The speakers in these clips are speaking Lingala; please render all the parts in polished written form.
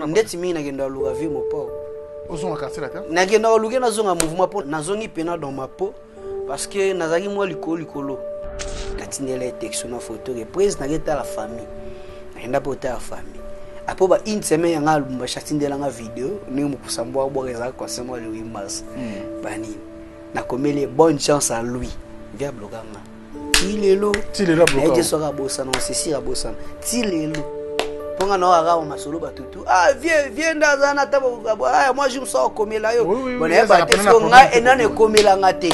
Ndeti mimi nagenda luga vie mo po. Ozonga casser la terre. Nagenda luga na zonga mouvement po nazongi pena dans ma peau parce que nazaki moi likolo. Katinela texte na photo reprise nageta la famille. Nagenda porter la famille. Apo ba une semaine yanga album ba chatindela nga video ni mukusambwa bweza kwa sema le 8 mars. Bani. Na komele bonne chance à lui. Via bloganga. Tilelo bloga. Ede soka bossa non c'est si bossa. Tilelo. Ponga na waka masolo batutu. Ah viens ndazana tabo ah moi je me sens comme là yo. Bon et ba tesko nga enane comme là ngate.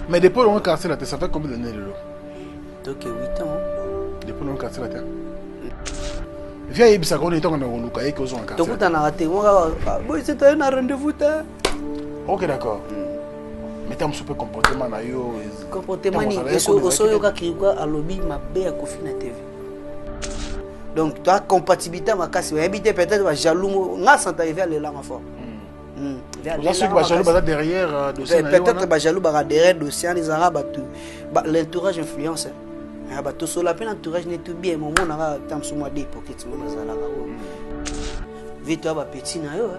Mais depuis on a cassé la terre, ça fait combien d'années là? Donc 8 ans. Depuis on a cassé la terre. Viens ibisa ko ni tonga na luka yeke ozonga cassé. Tokuta na raté moi boy c'est un rendez-vous ta. OK d'accord. Mais t'as un super comportement na yo. Comportement ni eso yo ka kirwa alobi mabe ya kofina TV. Donc toi compatibilité ma casse habité peut-être va jaloux nga sans arriver à l'élan fort. Là ceux qui va jaloux ba derrière dossier peut-être ba jaloux ba derrière dossier les arabes tout l'entourage influence. Ah ba tout sur la peine entourage n'est tout bien moment na tam sur moi des pockets mo na zala ka. Vite ba petit na yo.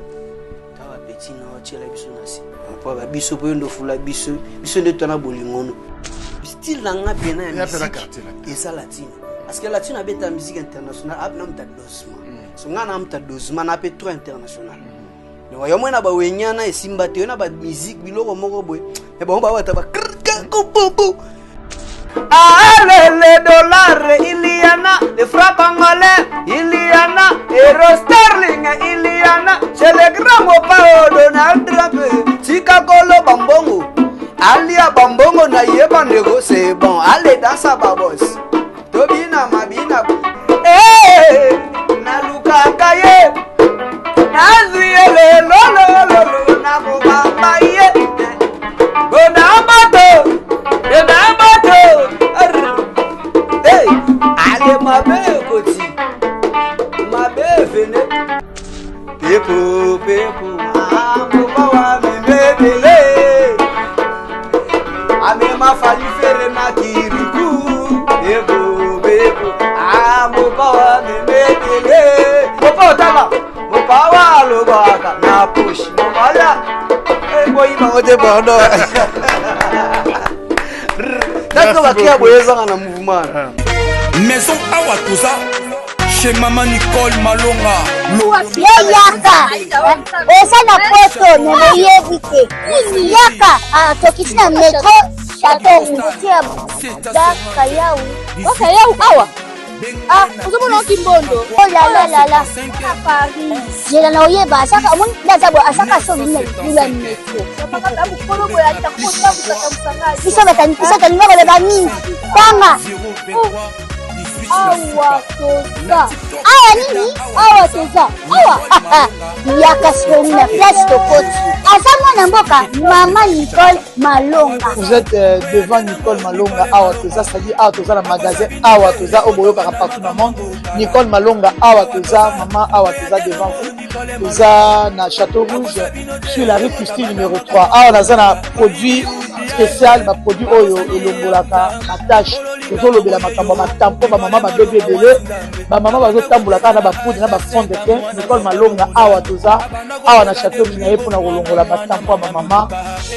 Ta ba petit na tchela biso na si. Apa ba biso po ndo fula biso de tona bolingono. Style nga bien na musique. Et ça latine. Parce que latine a la musique internationale, a un dosement. So nga na mta dosement na pe trop international. Donc yo mona ba wenyana e simba te na ba musique biloko moko boy. E ba ba ta ba les dollars il y en a, les francs congolais il y en a, euro sterling il y en a, chez les grands opao Donald Trump, Chicago bambongo. Alia bambongo na yeba nego c'est bon, allez dans sa babos. Tobina mabina na luka kaye nazuye lolo na bamba ye gona bato ale mabe koti mabe vene pepo mambo bawa mebele ame mafali fere na kiriku pepo amo bawa mebele popo tala mo bawa lo baka na push mo mala e boy ma ode bondo d'accord bakia boyeza na mouvement Maison Awatuza chez Maman Nicole Malonga. Yaka. Esa na poto ne yebite. Yaka tokisina metro Château Mbutia Daka yau. Waka yau awa. Uzomona kimbondo. Oh la. Paris. Jela na oyeba saka mun ndazabo asaka so bina kula metro. Saka babu kolo boya takota kusaka. Bisa tani ngaba le bani. Tanga. Awa toza. Awa nini? Awa toza. Awa. Yaka soni na place Tokoti. Asama na mboka Maman Nicole Malonga. Vous êtes devant Nicole Malonga. Awa toza, c'est-à-dire Awa toza le magasin. Awa toza au boyo partout dans le monde. Nicole Malonga. Awa toza, maman Awa toza devant vous. Toza na Château Rouge sur la rue Custine numéro 3. Awa naza na produit spécial, ma produit oyo elongolaka attache. Tozolobela makambo matampo ba maman ba bébé belé ba maman bazo tambola kana ba poudre na ba fond de teint. Nicole Malonga awa toza awa na Château Rouge na epona kolongola matampo ba maman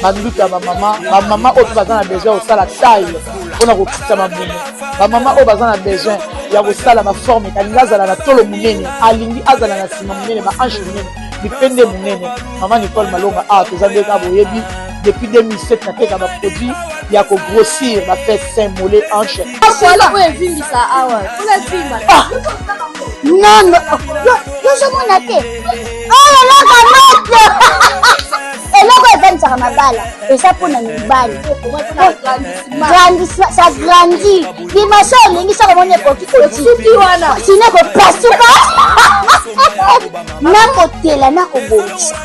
manduka ba maman oyo bazana besoin au sala taille pona kokita mabumu ba maman oyo bazana besoin ya kosala ma forme kalinga azala na tolo munene alingi azala na sima munene ba hanche munene bipende munene. Maman Nicole Malonga awa toza ndeka boyebi depuis 2007 na teka ba produit ya ko grossir ba fait sein mollet hanche. Voilà où est vindi ça awa. Ola vimba. Non. Yo somona te. Oh la gamate. Eloko eventa mabala. Esa pona mibali. Grandissement, ça grandit. Dimension lingi ça comme on est petit. Suki wana. Sine ko pasuka. Na kotela na ko bonisa.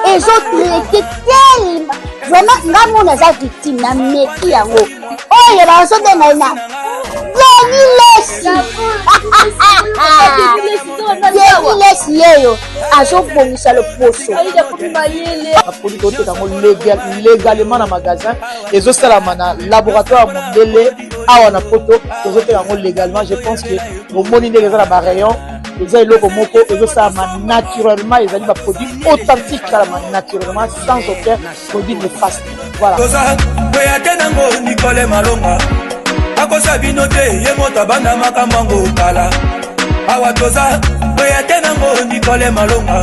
Et autres étaient tellement vraiment ngamona za victime na meki yango. Oh ya ba so de na. Lesi yeyo azobongisa le poso. Apoli kote kango légalement na magasin ezosalama na laboratoire mondele awa na poto tozoteka yango légalement. Je pense que au moni ndenge eza na ba rayon eza eloko moko ezosalama naturellement, ezali baproduit authentique salama naturellement sans aucun produit néfaste. Voilà. Toza boya tenango Nicole Malonga akosa bino te ye moto banda makambo kala awa toza boya tenango Nicole Malonga.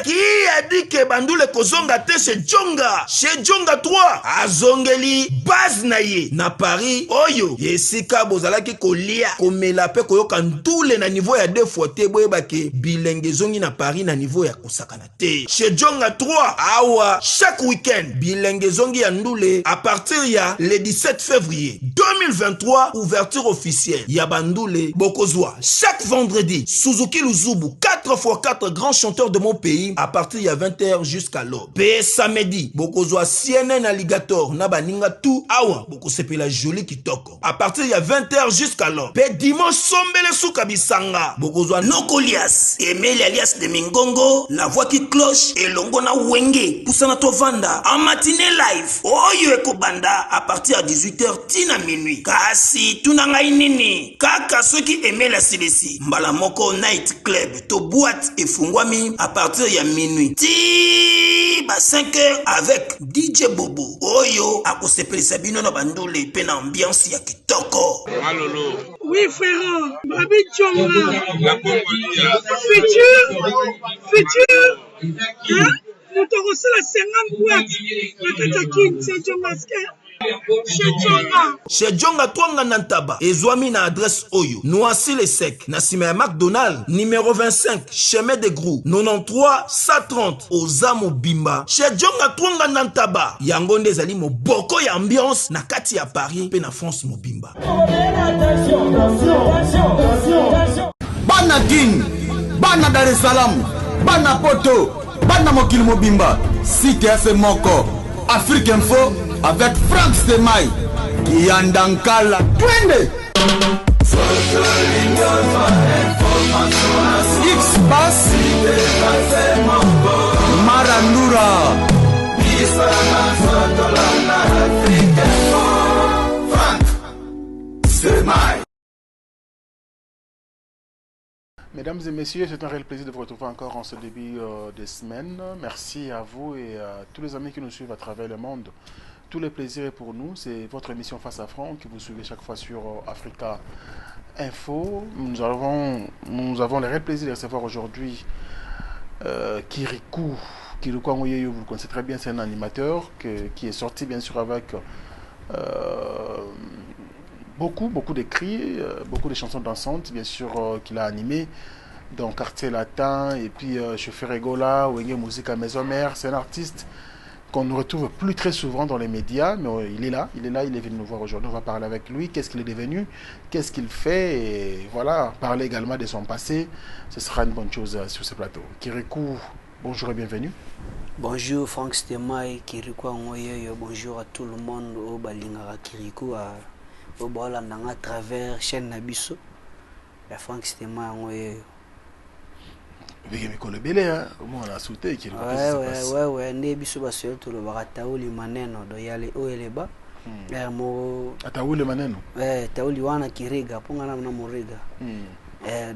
Qui a dit que Bandoule Kozonga te chez Djonga? Chez Djonga 3, Azongeli, base naye, na Paris, Oyo, Yesika Bozalaki kolia, komela pe koyoka ndoule na niveau ya 2 fois te, boye bake, bilenge zongi na Paris na niveau ya kosakana te. Chez Djonga 3, awa, chaque week-end, bilenge zongi ya ndoule, à partir ya le 17 février 2023, ouverture officielle, ya Bandoule, Bokozwa, chaque vendredi, Suzuki Luzubu, 4x4 grands chanteurs de mon pays, à partir de 20h jusqu'à l'aube. Pe samedi, Bokozwa CNN Alligator, Nabaninga tout, awa, Boko sepela joli kitoko. À partir de 20h jusqu'à l'aube. Pe dimanche, Sombele Soukabisanga, Bokozwa Nokolias, Emile alias de Mingongo, la voix qui cloche, et Longona Wenge, Poussana Tovanda, en matinée live, Oyo Ekobanda, à partir de 18h, tina minuit. Kasi, Tunanga Inini, Kaka, ceux qui aimaient la CDC, Mbalamoko Night Club, to boîte et Fungwami, à partir de minuit. Ti ba 5h avec DJ Bobo. Oyo akosepeli Sabino na Bandoule pe na ambiance ya kitoko. Malolo. Oui frère, Babi Djonga. La Congolia. Futur. Hein? Nous t'aurons la 50 boîtes. La Katakin, c'est Djonga. Chez Djonga Twanga Nantaba, Ezwami na adresse Oyo, Noisy le Sec, Nassime McDonald, numéro 25, chemin de Grou, 93 130, Ozamo Bimba. Chez Djonga Twanga Nantaba, Yangonde Zali mo boko ya ambiance, na kati ya Paris, pe na France mo Bimba. Bana Guine, Bana Dar es Salaam, Bana Poto, Bana Mokil Mobimba, Cité FM Moko, Afrique Info, avec Frank Stemai, Yandankala, Twende. X-Bass, Marandura, Frank Stemai. Mesdames et messieurs, c'est un réel plaisir de vous retrouver encore en ce début de semaine. Merci à vous et à tous les amis qui nous suivent à travers le monde. Tout le plaisir est pour nous. C'est votre émission Face à Franck que vous suivez chaque fois sur Africa Info. Nous avons le réel plaisir de recevoir aujourd'hui Kirikou. Kirikou Angoyeyo, vous le connaissez très bien, c'est un animateur qui est sorti bien sûr avec beaucoup d'écrits, beaucoup de chansons dansantes, bien sûr, qu'il a animées dans Quartier Latin, et puis Chauffeur Egola, Wenge Musique à Maison Mère. C'est un artiste qu'on ne retrouve plus très souvent dans les médias, mais il est là, il est venu nous voir aujourd'hui. On va parler avec lui, qu'est-ce qu'il est devenu, qu'est-ce qu'il fait, et voilà, parler également de son passé. Ce sera une bonne chose sur ce plateau. Kirikou, bonjour et bienvenue. Bonjour Franck Stemai, Kirikou Angoyeyo, bonjour à tout le monde, au Balingara Kirikou, au Balandanga à travers chaîne Nabiso, la Franck Stemai Angoyeyo. Mikolo belé hein, comment on a sauté qui ouais né biso ba seul to le baratauli maneno do yale oeleba mo atauli maneno tauli wana kirega ponga na morega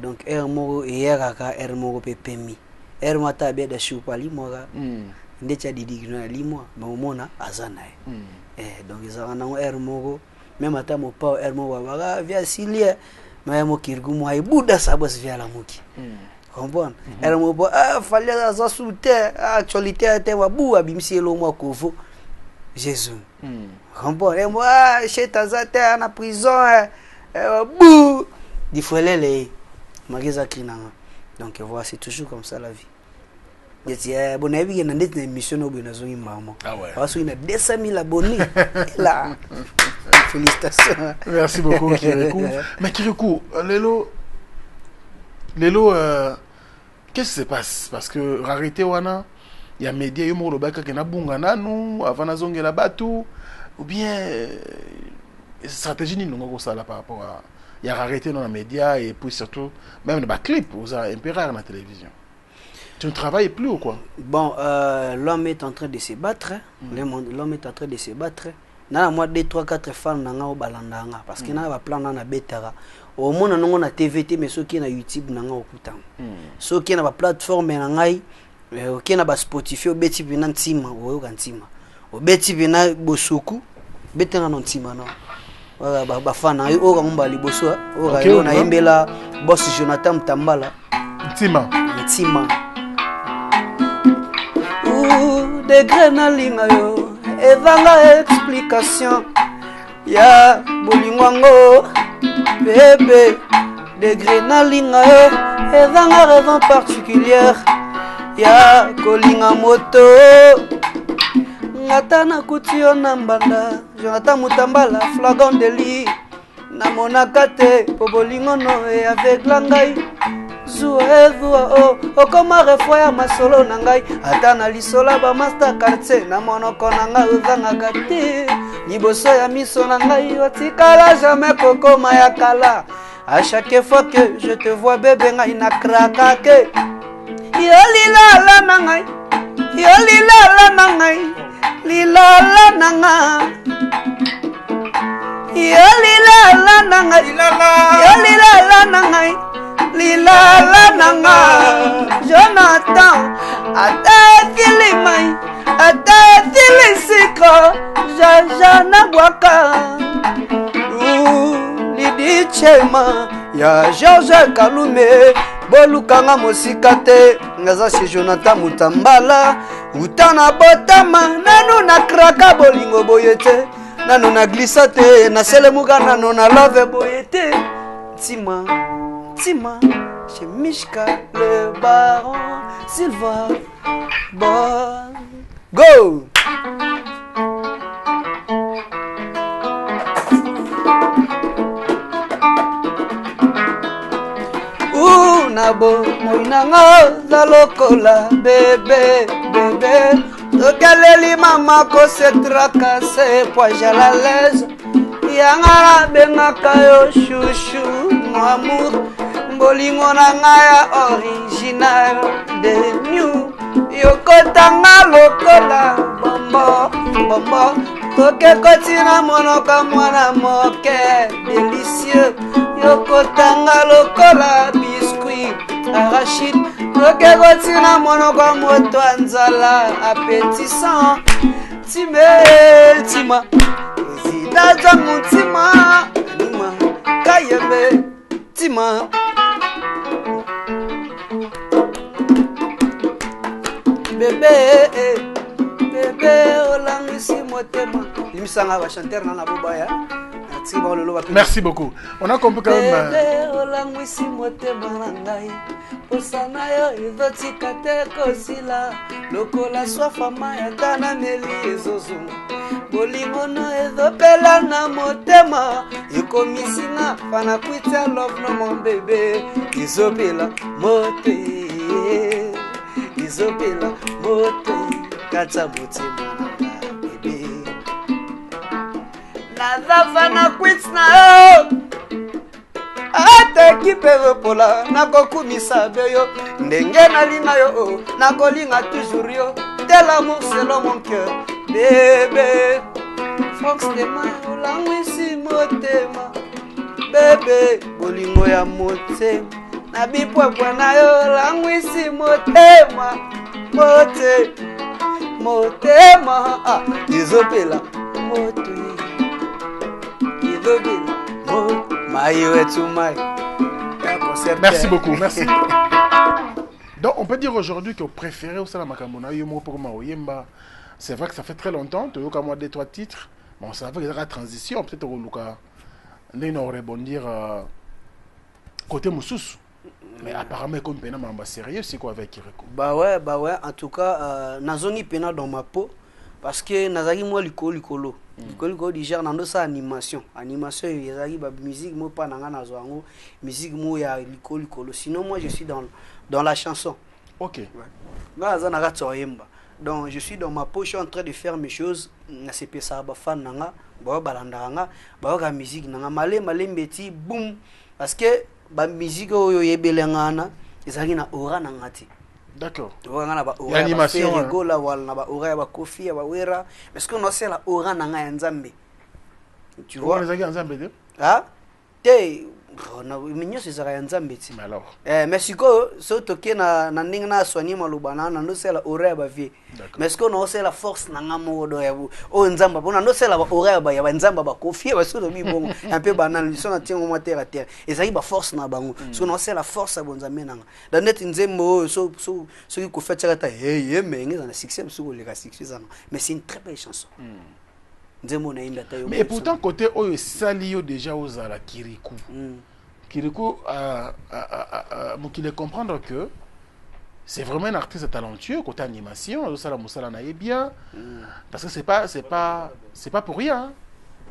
donc mo yera ka mo pepemi mata be da shupa limoga ndecha didigna limo momona azana donc ezaka nango mo même ata mo pa mo baba via silia mais mo kirgu mo ay buda sabas via la muki comprendre elle me dit fallait ça souter actualité était wabu abimsi lo mo kovo Jésus comprendre et moi chez Tazata en prison bou di folele mageza kinanga donc voilà c'est toujours comme ça la vie et bon avis il y a une émission au Benazoui maman parce qu'il y a 200 000 abonnés là félicitations merci beaucoup Kirikou. Mais Kirikou Lelo, qu'est-ce qui se passe? Parce que rarité wana, il y a média yo moro baka ke na bunga nanu avant na zongela batu ou bien stratégie ni nongo ça là par rapport à il y a rarité dans les médias et puis surtout même dans les clips aux impéraires dans la télévision. Tu ne travailles plus ou quoi? Bon, l'homme est en train de se battre, l'homme est en train de se battre, na moi 2 3 4 fans nanga o balandanga parce que na ba plan na betara au mona nongo na TVT mais soki na YouTube nanga okuta soki na ba plateforme na ngai oki na ba Spotify o beti bina ntima o yoka ntima o beti bina bosuku betena no ntima no wala ba fana o ka ngomba liboso o ka yo na yembela boss Jonathan Mtambala ntima degré na linga yo evanga explication ya bolingwango bébé degré na linga yo evanga raison particulière ya kolinga moto ngata na kutio na mbanda Jonathan Mutambala flagon de lit na monaka te po bolingo no e avec langai o koma refo ya masolo na ngai ata na lisola ba master quartier na monoko na ngai uzangaka te liboso ya miso na ngai otikala jamais kokoma ya kala à chaque fois que je te vois bébé ngai na kraka ke yo lilala na ngai yo lilala na ngai lilala na ngai yo lilala na ngai yo lilala na ngai lilala nanga Jonathan atethili mai atethili siko jaja na bwaka lidi chema ya George Kalume bolukanga mosika te ngaza si Jonathan Mutambala utana botama nanu na kraka bolingo boyete nanu na glissa te na selemuka nanu na love boyete tima chez Mishka le baron Silva Bon go nabo moinanga za lokola bébé tokeleli mama ko se tracasser poids à la l'aise yanga bengaka yo chouchou mon amour bolingo na ngaya original de new yokotanga lokola bombo toke kotina monoko mwana moke délicieux yokotanga lokola biscuit arachide toke kotina monoko moto anzala appétissant tima zidaza mutima anima kayembe tima bébé olangisi motema limisanga ba chanteur na bobaya merci beaucoup on a compris quand même bébé olangisi motema na ngai posana yo ezotika te kosila lokola swafama ya tana meli ezozunga bolingono ezopela na motema ekomisinga pana kwita love no mon bébé izopela mote izopela mote kata motema bébé nazafa na kwit na yo ate kiperopola nakokumisa beyo ndenge nalinga yo nakolinga toujours yo tel amour selon mon cœur bébé fox de main olangwisi motema bébé bolingo ya motema na bipwapwa na yo olangwisi motema motema izopela moto izopela moto maïwe tu maï. Merci beaucoup, merci. Donc on peut dire aujourd'hui que vous préférez au Salam Makamona Yomo pour Maoyemba. C'est vrai que ça fait très longtemps, tu as eu comme 2-3 titres. Bon, ça va faire la transition, peut-être au Luka. Nous allons rebondir côté Moussous. Mais apparemment, comme Pena m'a sérieux, c'est quoi avec Kireko? Bah ouais, en tout cas, Nazongi Pena dans ma peau. Parce que Nazagi moi likolo. Likolo déjà dans sa animation. Animation, Yazagi ba musique moi pas nanga nazwango, musique moi ya likolo. Sinon moi je suis dans la chanson. OK. Donc je suis dans ma peau, je suis en train de faire mes choses. Na CP ça ba fan nanga, ba balandanga, ba ga musique nanga malé mbeti boum parce que ba musique oyo yebelengana ezali na aura nangati. D'accord. Wanga ba Il y a animation. Rigola wala na ba ora ba Kofi ba Wera. Mais ce qu'on a c'est la ora na nga nzambe. Tu vois les amis ensemble de ah te na minyo c'est ça nzambe ti. Mais alors. Mais siko so toke na ndinga na soigner maluba na no c'est la ora ba vie. Mais ce qu'on a c'est la force na nga mo do ya o nzamba bona no c'est la ora ba ya nzamba ba Kofi ba so do bi bon un peu banal so na tiens au terre à terre. Et ça y ba force na bango. Ce qu'on a c'est la force à bonzambe na nga. Da net nzembo so qui ko fait ça ta hey mais ngi na succès so le succès ça. Mais c'est une très belle chanson. Mais pourtant côté oyo salio déjà aux ala Kirikou. Kirikou qui le comprendre que c'est vraiment un artiste talentueux côté animation, ça la musala na bien parce que c'est pas pour rien.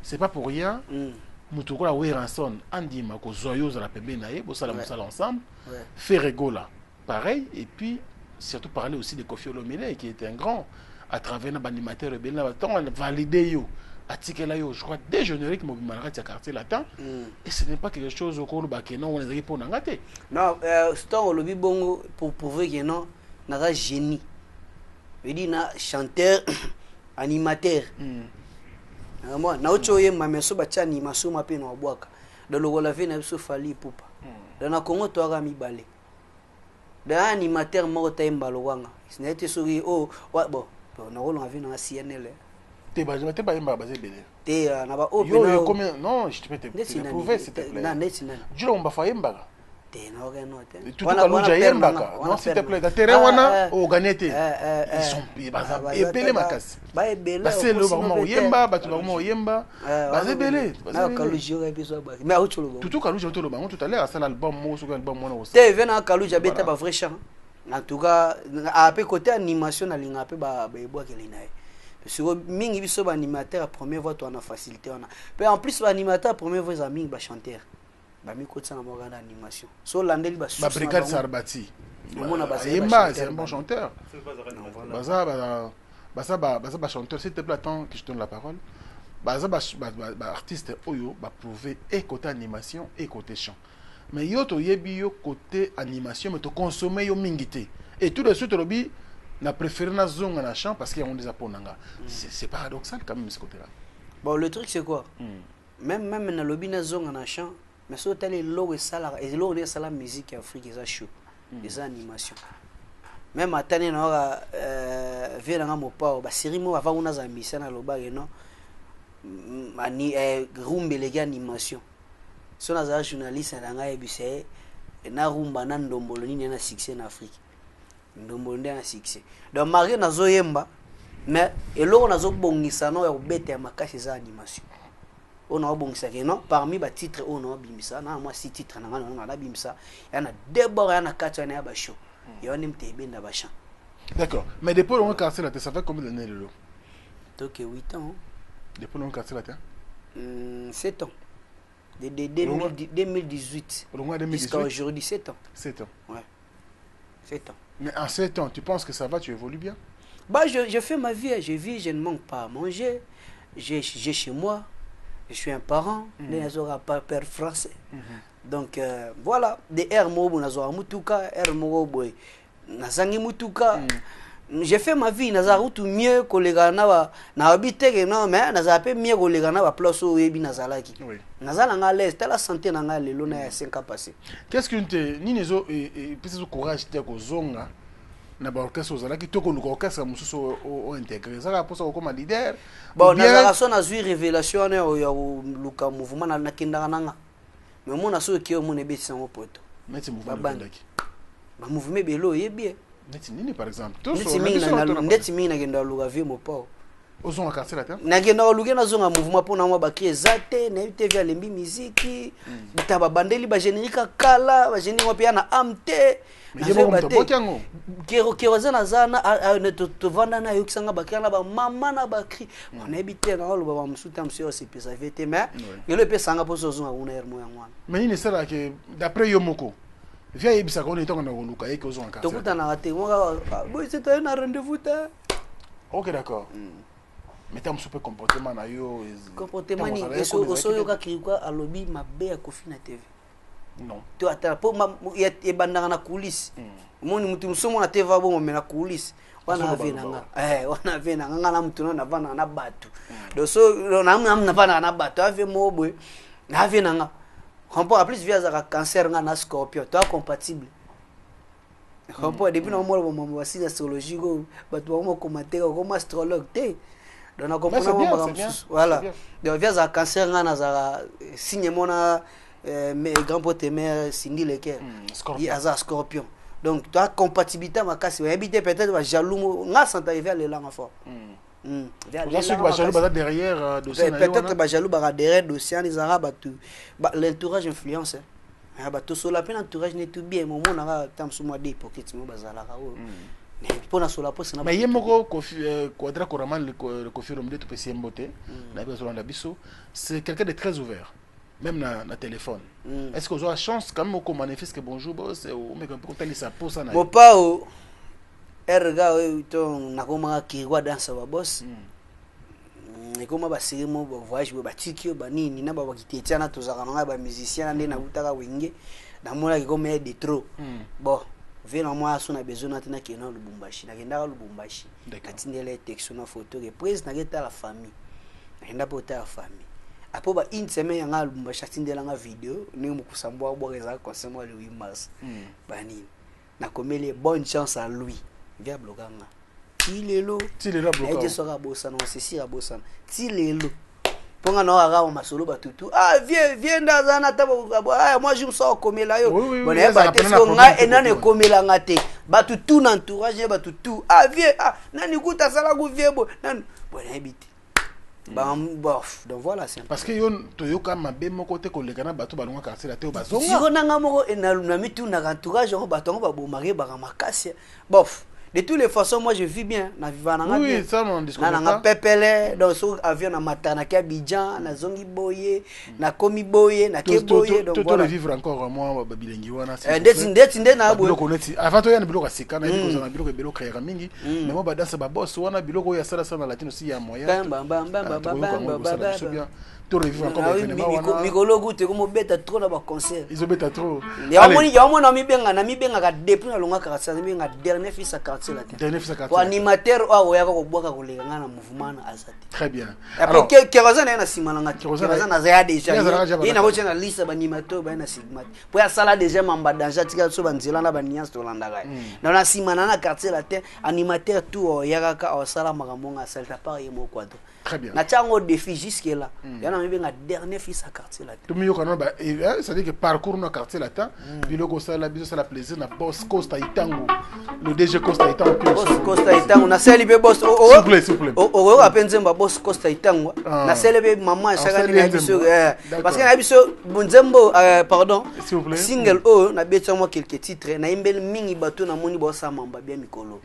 C'est pas pour rien. Mutuko la Weranson Andy Mako Zoyo za la pembe na ye, ça la musala ensemble. Ferregola pareil et puis surtout parler aussi de Kofi Olomide qui était un grand à travers l'animateur rebelle là on a validé yo article là yo je crois des génériques mo bimalaka tia quartier latin et ce n'est pas quelque chose au cours ba que non on est pour ngate non c'est un lobby bongo pour prouver que non na génie veut dire na chanteur animateur moi na ocho ye mameso ba tia animation ma pe na bwaka de logo la vie na biso fali pupa dans na Congo to aga mi balé d'un animateur moko taimba lowanga ce n'était sori oh ouais bon na rolo avi na CNL te ba imba basé belé te na ba open yo combien non je te peux te prouver s'il te plaît na netina juro mba fa imba te na oga no te tout ka luja imba non s'il te plaît da terrain wana o ganete ils sont ebele makasi ba ebele ba selo ba mo yemba ba tu ba mo yemba ba ebele na ka luja ga biso ba mais autre tout ka luja to lo ba tout à l'heure ça l'album mo so album mo na te vena ka luja beta ba vrai chant en tout cas à peu côté animation na linga pe ba ebo ke linae parce que mingi biso ba animateur à première voix to na facilité on a pe en plus ba animateur à première voix za mingi ba chanteur ba mi ko tsana mo gana animation so landeli ba ba brigade Sarbati mona ba Yemba c'est un bon chanteur ba chanteur s'il te plaît attends que je donne la parole ba artiste oyo ba prouver et côté animation et côté chant. Mais yo to yebi yo côté animation mais to consommer yo mingité et tout de suite robi na préféré na zonga na chant parce qu'il y a on des aponanga c'est paradoxal quand même ce côté là. Bon le truc c'est quoi même na lobby na zonga na chant mais so tele logo sala et logo de sala musique afrique ça show des animations même atane na ora vela nga mopa ba série mo avant on a zambisa na loba no ani rumbe les animation. Si on a un journaliste na rumba na ndombolo nini na succès en Afrique ndombolo na succès donc Marie na zo yemba mais eloko na zo bongisa no ya bete ya makasi za animation on a bongisa que non parmi ba titres on a bimisa na moi si titre na ngana na bimisa ya na debora ya na katwa na ba show ya on mte benda ba chant. D'accord, mais depuis on a cassé la tête ça fait combien d'années le lot? Donc 8 ans. Depuis on a cassé la tête 7 ans. De 2018 jusqu'à aujourd'hui, 7 ans. 7 ans. Ouais. 7 ans. Mais en 7 ans, tu penses que ça va, tu évolues bien? Bah, je fais ma vie, je vis, je ne manque pas à manger. J'ai chez moi, je suis un parent, je n'aurai pas père français. Donc, voilà, des airs mobo, nazora mutuka, airs mobo, nazangi mutuka. J'ai fait ma vie, nazara tout mieux que les gars na habité non mais nazara peu mieux que les gars na place au ebi nazalaki. Oui. Nazala nga l'aise, la santé na nga lelo na 5 ans passé. Qu'est-ce que tu ni nezo et puis ce courage te ko zonga na ba orchestre ozalaki to ko orchestre mususu o intégrer ça pour ça comme leader. Bon nazara so na zui révélation na ya luka mouvement na kindanga nanga. Mais mon aso ki o mon ebetisa mo poto. Mais c'est mouvement bandaki. Ba mouvement belo yebi. Nini par exemple ndeti mingi nagenda luka vie mo pao ozonga quartier latin nagenda luka na zonga mouvement pona mwa ba créer zate na TV ya lembi musique bitaba bandeli ba générique kala ba générique mo pia na amte kero zana zana to vanda na yokisanga ba kana ba mama na ba cri on habite na lo ba msuta msio se pesa vete mais yelo pesa nga poso zonga una hermo ya mwana mais ni sala que d'après Yomoko viens yebisa ko netonga na luka yeke ozonga quartier to kuta na raté moi boy c'est un rendez-vous ta. OK d'accord. Mais tu as un comportement na yo comportement ni eso yo ka kirikwa alobi mabe ya Kofi na TV. Non. Tu attends pour e bandanga na coulisse. moni mutu musomo na teva bo mo mena coulisse wana venanga wana venanga na mutu na vana na batu do so na vana na batu ave mobwe na venanga compo en plus via za cancer na scorpion toi compatible compo depuis na mo mo wasi astrologie go batu mo commenter comme astrologue te donc na comprendre voilà donc via za cancer na za signe mona mais grand pote mère Cindy Leker il a za scorpion donc toi compatibilité ma casse habiter peut-être va jaloux nga santa vers les langues fort là ceux qui va jaloux derrière dossier peut-être ba jaloux ba derrière dossier les arabes tout l'entourage influence ba to so la peine entourage n'est tout bien mon na tam suma des hypocrite mo bazala ka o pour na so la poste na mais yemoko quadra coraman le confirme de tout petit mboté na besoin de biso c'est quelqu'un de très ouvert même na téléphone est-ce que vous avez la chance quand même qu'on manifeste que bonjour boss ou mais quand on ça pour ça na mon pa o erga to na koma kirwa dansa ba boss et comme ba sirimo ba voyage ba tikio ba nini na ba kitetiana to zaka nga ba musicien na butaka wenge na mona ki comme de trop bon vena moi sona besoin na tena kena Lubumbashi na kenda Lubumbashi katindele texte na photo que prise na geta la famille na kenda pota la famille apo ba une semaine yanga Lubumbashi atindela nga video ni mukusambwa bweza concert moi le 8 mars ba nini na komele bonne chance à lui via bloganga tilelo bloganga et sera bossa non c'est si bossa tilelo ponga na ara o masolo batutu viens ndazana tabo moi je me sens komela yo bon e ba tesko nga enane komela ngate batutu na entourage batutu viens nani kuta sala ku viebo nan bon habite bof donc voilà c'est parce que yo toyoka mabe moko te kolekana bato balonga quartier la te bazonga siko nanga moko na mitu na entourage o bato ngo babomare ba makasi bof de toutes les façons moi je vis bien na vivana nga bien ça mon discours na pepele donc so avion na matana ki Abidjan na zongi boye na komi boye na ke boye donc voilà vivre encore moi babilengi wana ndeti na boye biloko neti avant to yana biloko sika na biloko na biloko biloko créera mingi mais moi badansa ba boss wana biloko ya sala sana latino si ya moyen to revivre encore événement wana mikolo gute comme beta trop na ba concert ils beta trop ya moni na mi benga ka depuis na longa ka sa mi benga dernier fils à quartier la tête animateur o ya ko boka ko lenga na mouvement na azati très bien alors que razana na simana ngati razana za déjà ina ko tena liste ba animateur ba na sigmat po ya sala déjà mamba danger tika so ba nzela na ba niance to landa ga na simana na quartier la tête animateur tout ya ka o sala makambo salta par yemo quadro très bien na tango défi jusque là yana mi benga dernier fils à quartier la to mi yo kana ba ça dit que parcours na quartier la temps biloko ça la biso ça la plaisir na boss Costa Itango le DG Costa Itango Costa Itango na seli be boss s'il vous plaît o apenzemba boss Costa Itango na seli be maman chaka ni biso parce que na biso bunzembo pardon single o na beto moi quelques titres na imbel mingi bato na moni bossa mamba bien mikolo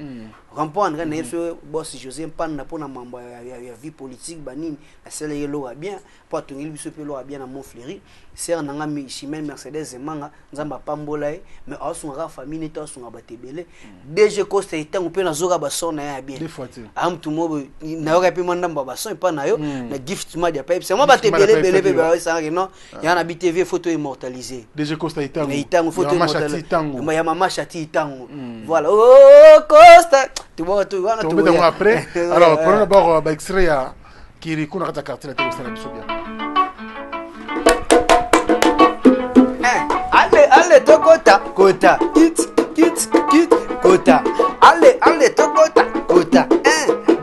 comprendre na yeso boss José Mpan na pona mamba ya vie politique banini na seli yelo bien pour tongeli biso pe lo bien na Montfleury ser nanga mi Chimène Mercedes manga nzamba pambola mais asunga famille to asunga batebele DG Costa Itango pe na zoka ba sona ya bien am tumo na yoka pe mandamba ba son pa na yo na gift ma dia pa c'est moi batebele bele ba ça non ya na BTV photo immortalisée DG Costa Itango Itango photo immortalisée ya mama Chati Itango voilà Costa tu vois tu wana tu après alors prenons d'abord ba extrait ya Kirikou na carte la télé ça la biso bien allez tokota kota kit kota allez tokota kota 1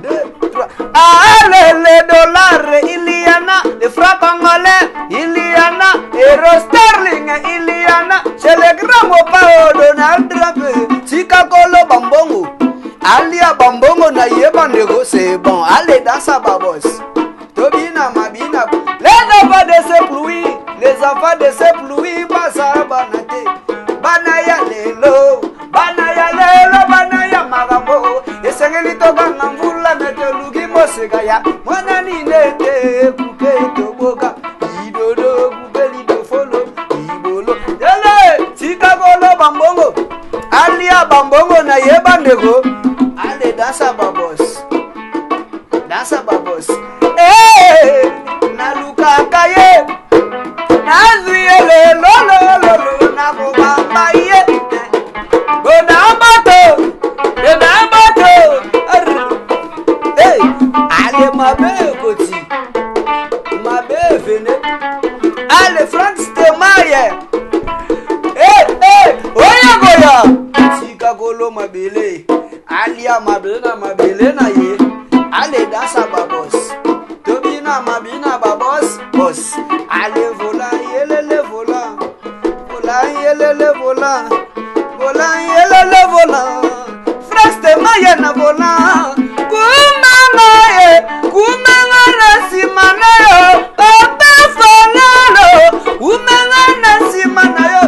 2 3 allez les dollars il y en a les francs congolais il y en a euro sterling il y en a chez les grands opao Donald Trump tika kolo bambongo alia bambongo na yeba nego c'est bon allez dans sa babos tobina mabina les enfants de ces pluies les enfants de ces pluies basa banate banaya lelo banaya magambo esengeli tokanga mvula metelugi mosegaya mwana ninete kuke toboka idodo kubeli do folo ibolo ele tika bolo bambongo alia bambongo na yeba nego ale dansa babos na lukaka ye na zuye le lo na mubamba ye bona alia golo mabele alia mabele na ye ale dansa babos tobina mabina babos boss ale vola yelele vola vola yelele vola vola yelele vola fraste maya na vola kumanga na simana yo papa fanalo kumanga na simana yo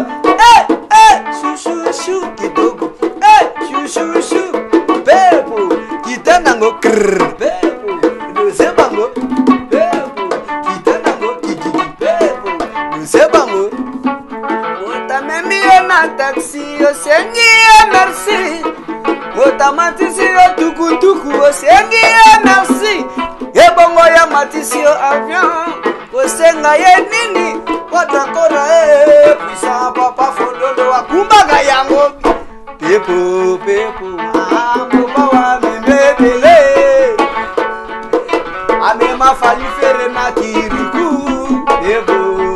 shushu kidogo shushu pepo kitanango krr pepo dosebango pepo kitanango kiki pepo dosebango otamemi na taxi osengi merci otamatisi yo tukutuku osengi merci ebongo ya matisi yo avion osenga ye nini watakora pisa papa fondolo akumbaga yango pepo mopa wa memebele amema fali fere na kiriku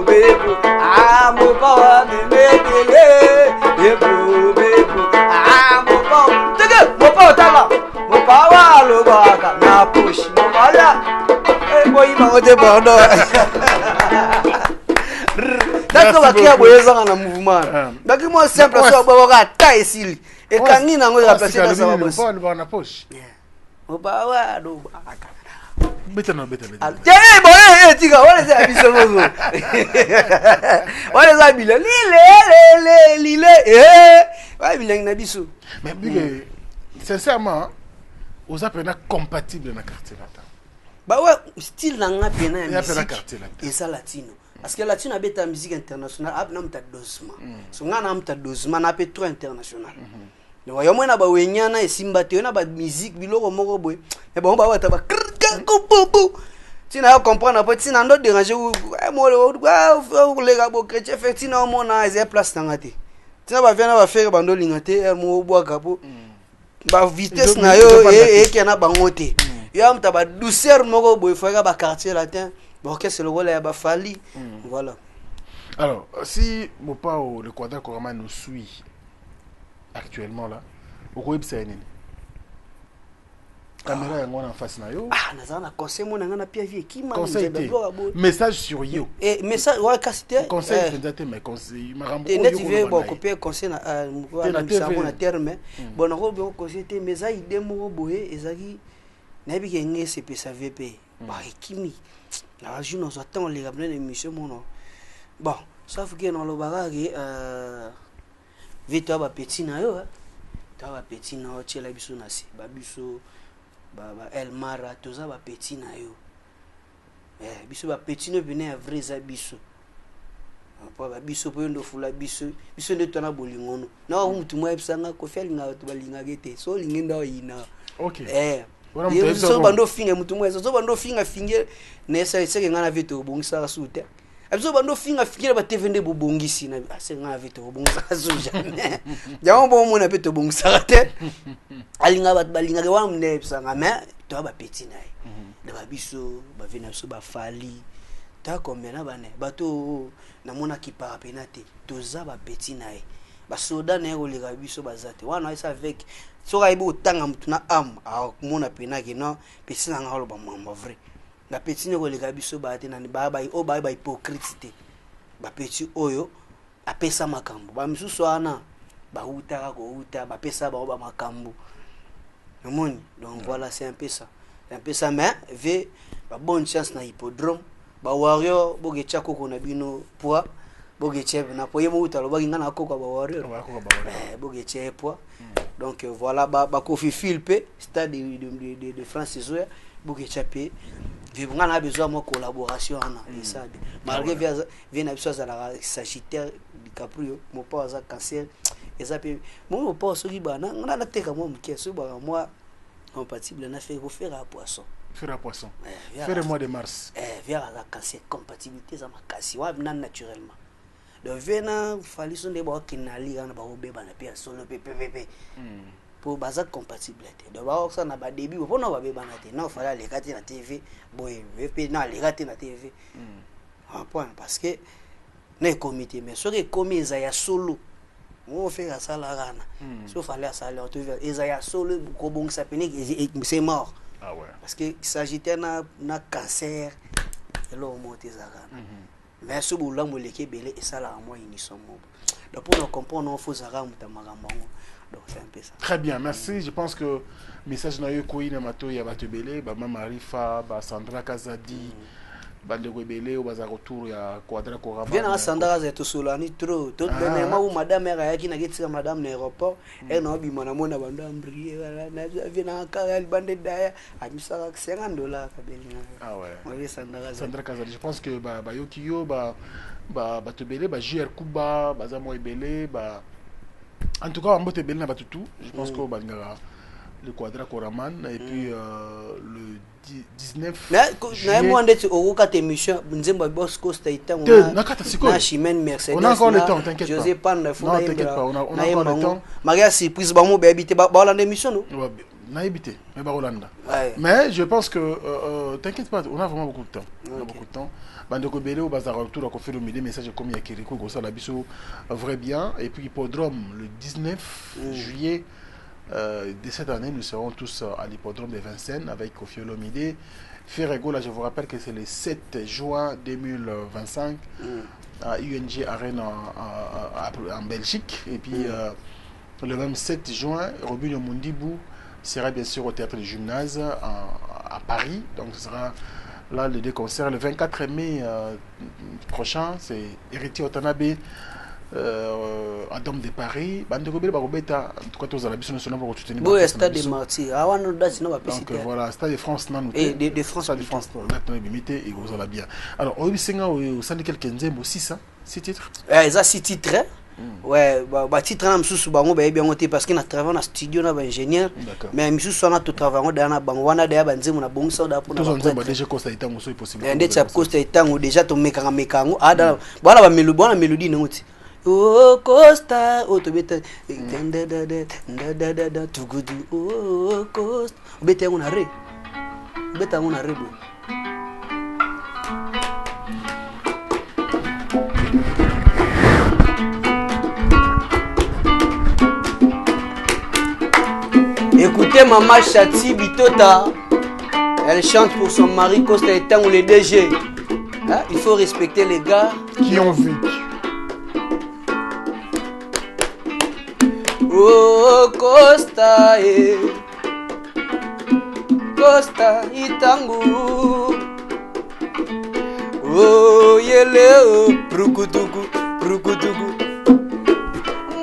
pepo mopa wa memebele pepo mopa otala mopa wa lobaka na push mopa ya boy bangote bordo D'accord, la kia boyeza na mouvement. Baki mo simple so boka ta esili. E kangi na ngo ya placer dans sa bosse. Pas na poche. Oba wa do aka. Beta. Tiens, bon, tika, wala za biso mozo. Wala za bila lile wa bila na biso. Mais bige sincèrement, aux appena compatible na quartier latin. Bah ouais, style na pena ya musique. Et ça latino. Parce que latino a beta musique internationale, a na mta dosma. So ngana mta dosma na pe trop international. Donc yo mona ba wenyana esimba te na ba musique biloko moko boy. Et bon ba wata ba tina yo comprendre pas tina ndo déranger mo le ga bo chrétien fait tina mona eze place ngate. Tina ba vient na ba faire bando lingate mo bo kapo. Ba vitesse na yo e ke na bangote. Yo mta ba douceur moko boy fa ba quartier latin. Bon, qu'est-ce que le rôle est Fali? Voilà. Alors, si Mopao, le quadra Korama nous suit actuellement là, au quoi c'est une caméra en face na yo. Ah, nazana conseil mon ngana pia vie qui m'a message sur yo. Et message ouais casité. Conseil peut-être mais conseil marambo. Et net tu bon copier conseil na na terme. Bon on bien conseil te message idée mo boye ezaki na bi ke ngese pe sa VP. Ba kimi. La journée nous attend les gars l'émission mon bon sauf que dans le bagage vite ba petit na yo ta ba petit na o tshela biso na si ba biso ba El Mara toza ba petit na yo biso ba petit no venir vrai za biso pa ba biso po ndo fula biso ndo tona bolingono na mutu mwa ebsanga ko felinga to balinga gete so lingenda ina okay so bando finga mutu mwezo so bando finga finge nesa seke ngana vito bongisa suta abiso bando finga finge ba TV bobongisi na seke ngana vito bongisa suja jamu bo mona peto bongisa te alinga bat balinga ke wa mne psanga mais to ba petit nai de ba biso ba vina biso ba Fali ta kombena bane bato na mona ki para penate toza ba petit nai ba soda na yo le biso bazate wana isa avec so ga ibo tanga mutuna a mona pena ke no petit na ngalo ba mamba vrai na petit ne ko le biso ba te na ba o ba hypocrite ba petit oyo apesa makambo ba misusu ana ba utaka ko uta ba pesa ba makambo moni donc voilà c'est un peu ça mais ve ba bonne chance na hippodrome ba warrior boge chako ko na bino poa boge chebe na poye mo utalo ba ngana ko ba warrior boge chebe poa donc voilà ba Kofi Philpe stade de France Zoya boge chapé on a besoin de collaboration et ça malgré vient à la Sagittaire DiCaprio mon père a cancer et ça peut mon père ce qui bana on a la tête moi qui est moi compatible na faire à poisson faire mois de mars vers la cancer compatibilité ça ma casse wa naturellement donc vena fali son de ba kinali na ba obeba na pia solo PPP pour baza compatibilité donc ba ça na ba début pour na ba beba na te na fala les kati na TV boy VP na les kati na TV point parce que na comité mais so que comme ça ya solo on fait la salle rana sauf aller à salle on te verra Isaiah solo ko bon ça pénique c'est mort parce que il s'agitait na cancer et là on monte ça rana mais ce boulot mo leke belé et ça là moi ils sont morts donc pour nous comprendre on faut ça rana mutamagambo donc c'est un peu ça. Très bien, merci. Je pense que message na yo koyi na mato ya bato belé ba mama Rifa ba Sandra Kazadi bande ko belé au bazar retour ya Quadra Korama. Bien à Sandra zeto solani trop tout dernièrement où madame era yaki na getira madame na aéroport et na bi mona mona bando ambrier voilà na vient encore bande daya amisa $50 kabeli. Ah ouais. Oui Sandra Kazadi. Je pense que ba yokiyo ba bato belé ba JR Kuba ba za mo belé ba en tout cas, on peut bien tout. Je pense qu'on va le Quadra Koraman et puis le 19 Mercedes. On a encore le temps, t'inquiète pas. José Pan, non, t'inquiète pas, on a encore le temps. Maria surprise, bah mon habité bah l'émission non. On a habité, mais je pense que t'inquiète pas, on a vraiment beaucoup de temps. On a beaucoup de temps. Bandeko Belé au bazar retour à confirmer des messages comme il y a Kiriko Gossa la biso vrai bien et puis hippodrome le 19 juillet de cette année nous serons tous à l'hippodrome de Vincennes avec Kofi Olomide. Ferrego là je vous rappelle que c'est le 7 juin 2025 à UNG Arena en Belgique et puis le même 7 juin Robinho Mondibou sera bien sûr au théâtre du Gymnase à Paris, donc ce sera là les deux concerts. Le 24 mai prochain, c'est Héritier Watanabe, Adam de Paris, Bandeko Belé Barobeta, en tout cas tous à la biso nationale pour soutenir. Bon, Stade des Martyrs, donc voilà, Stade de France, non, et de France, Stade de France, maintenant limité et vous allez bien. Alors, on au sein de quelques nzembo 6 titres. Ça 6 titres. Ouais, bah titre na msusu bango ba bien monté parce que na travaille na studio na ba ingénieur mais msusu na tout travail dans na bango wana da banzemu na bongo soda pour na ba déjà Costa itango so possible ndetse Costa itango déjà to mekanga ada bwana ba mélodie ngoti oh Costa oh to beta da tugudu oh Costa beta ngona re bo. Écoutez Maman Chati Bitota, elle chante pour son mari Costa Etan ou les DG. Hein? Il faut respecter les gars qui ont vécu. Oh Costa Costa Itangu. Oh yele prukutuku.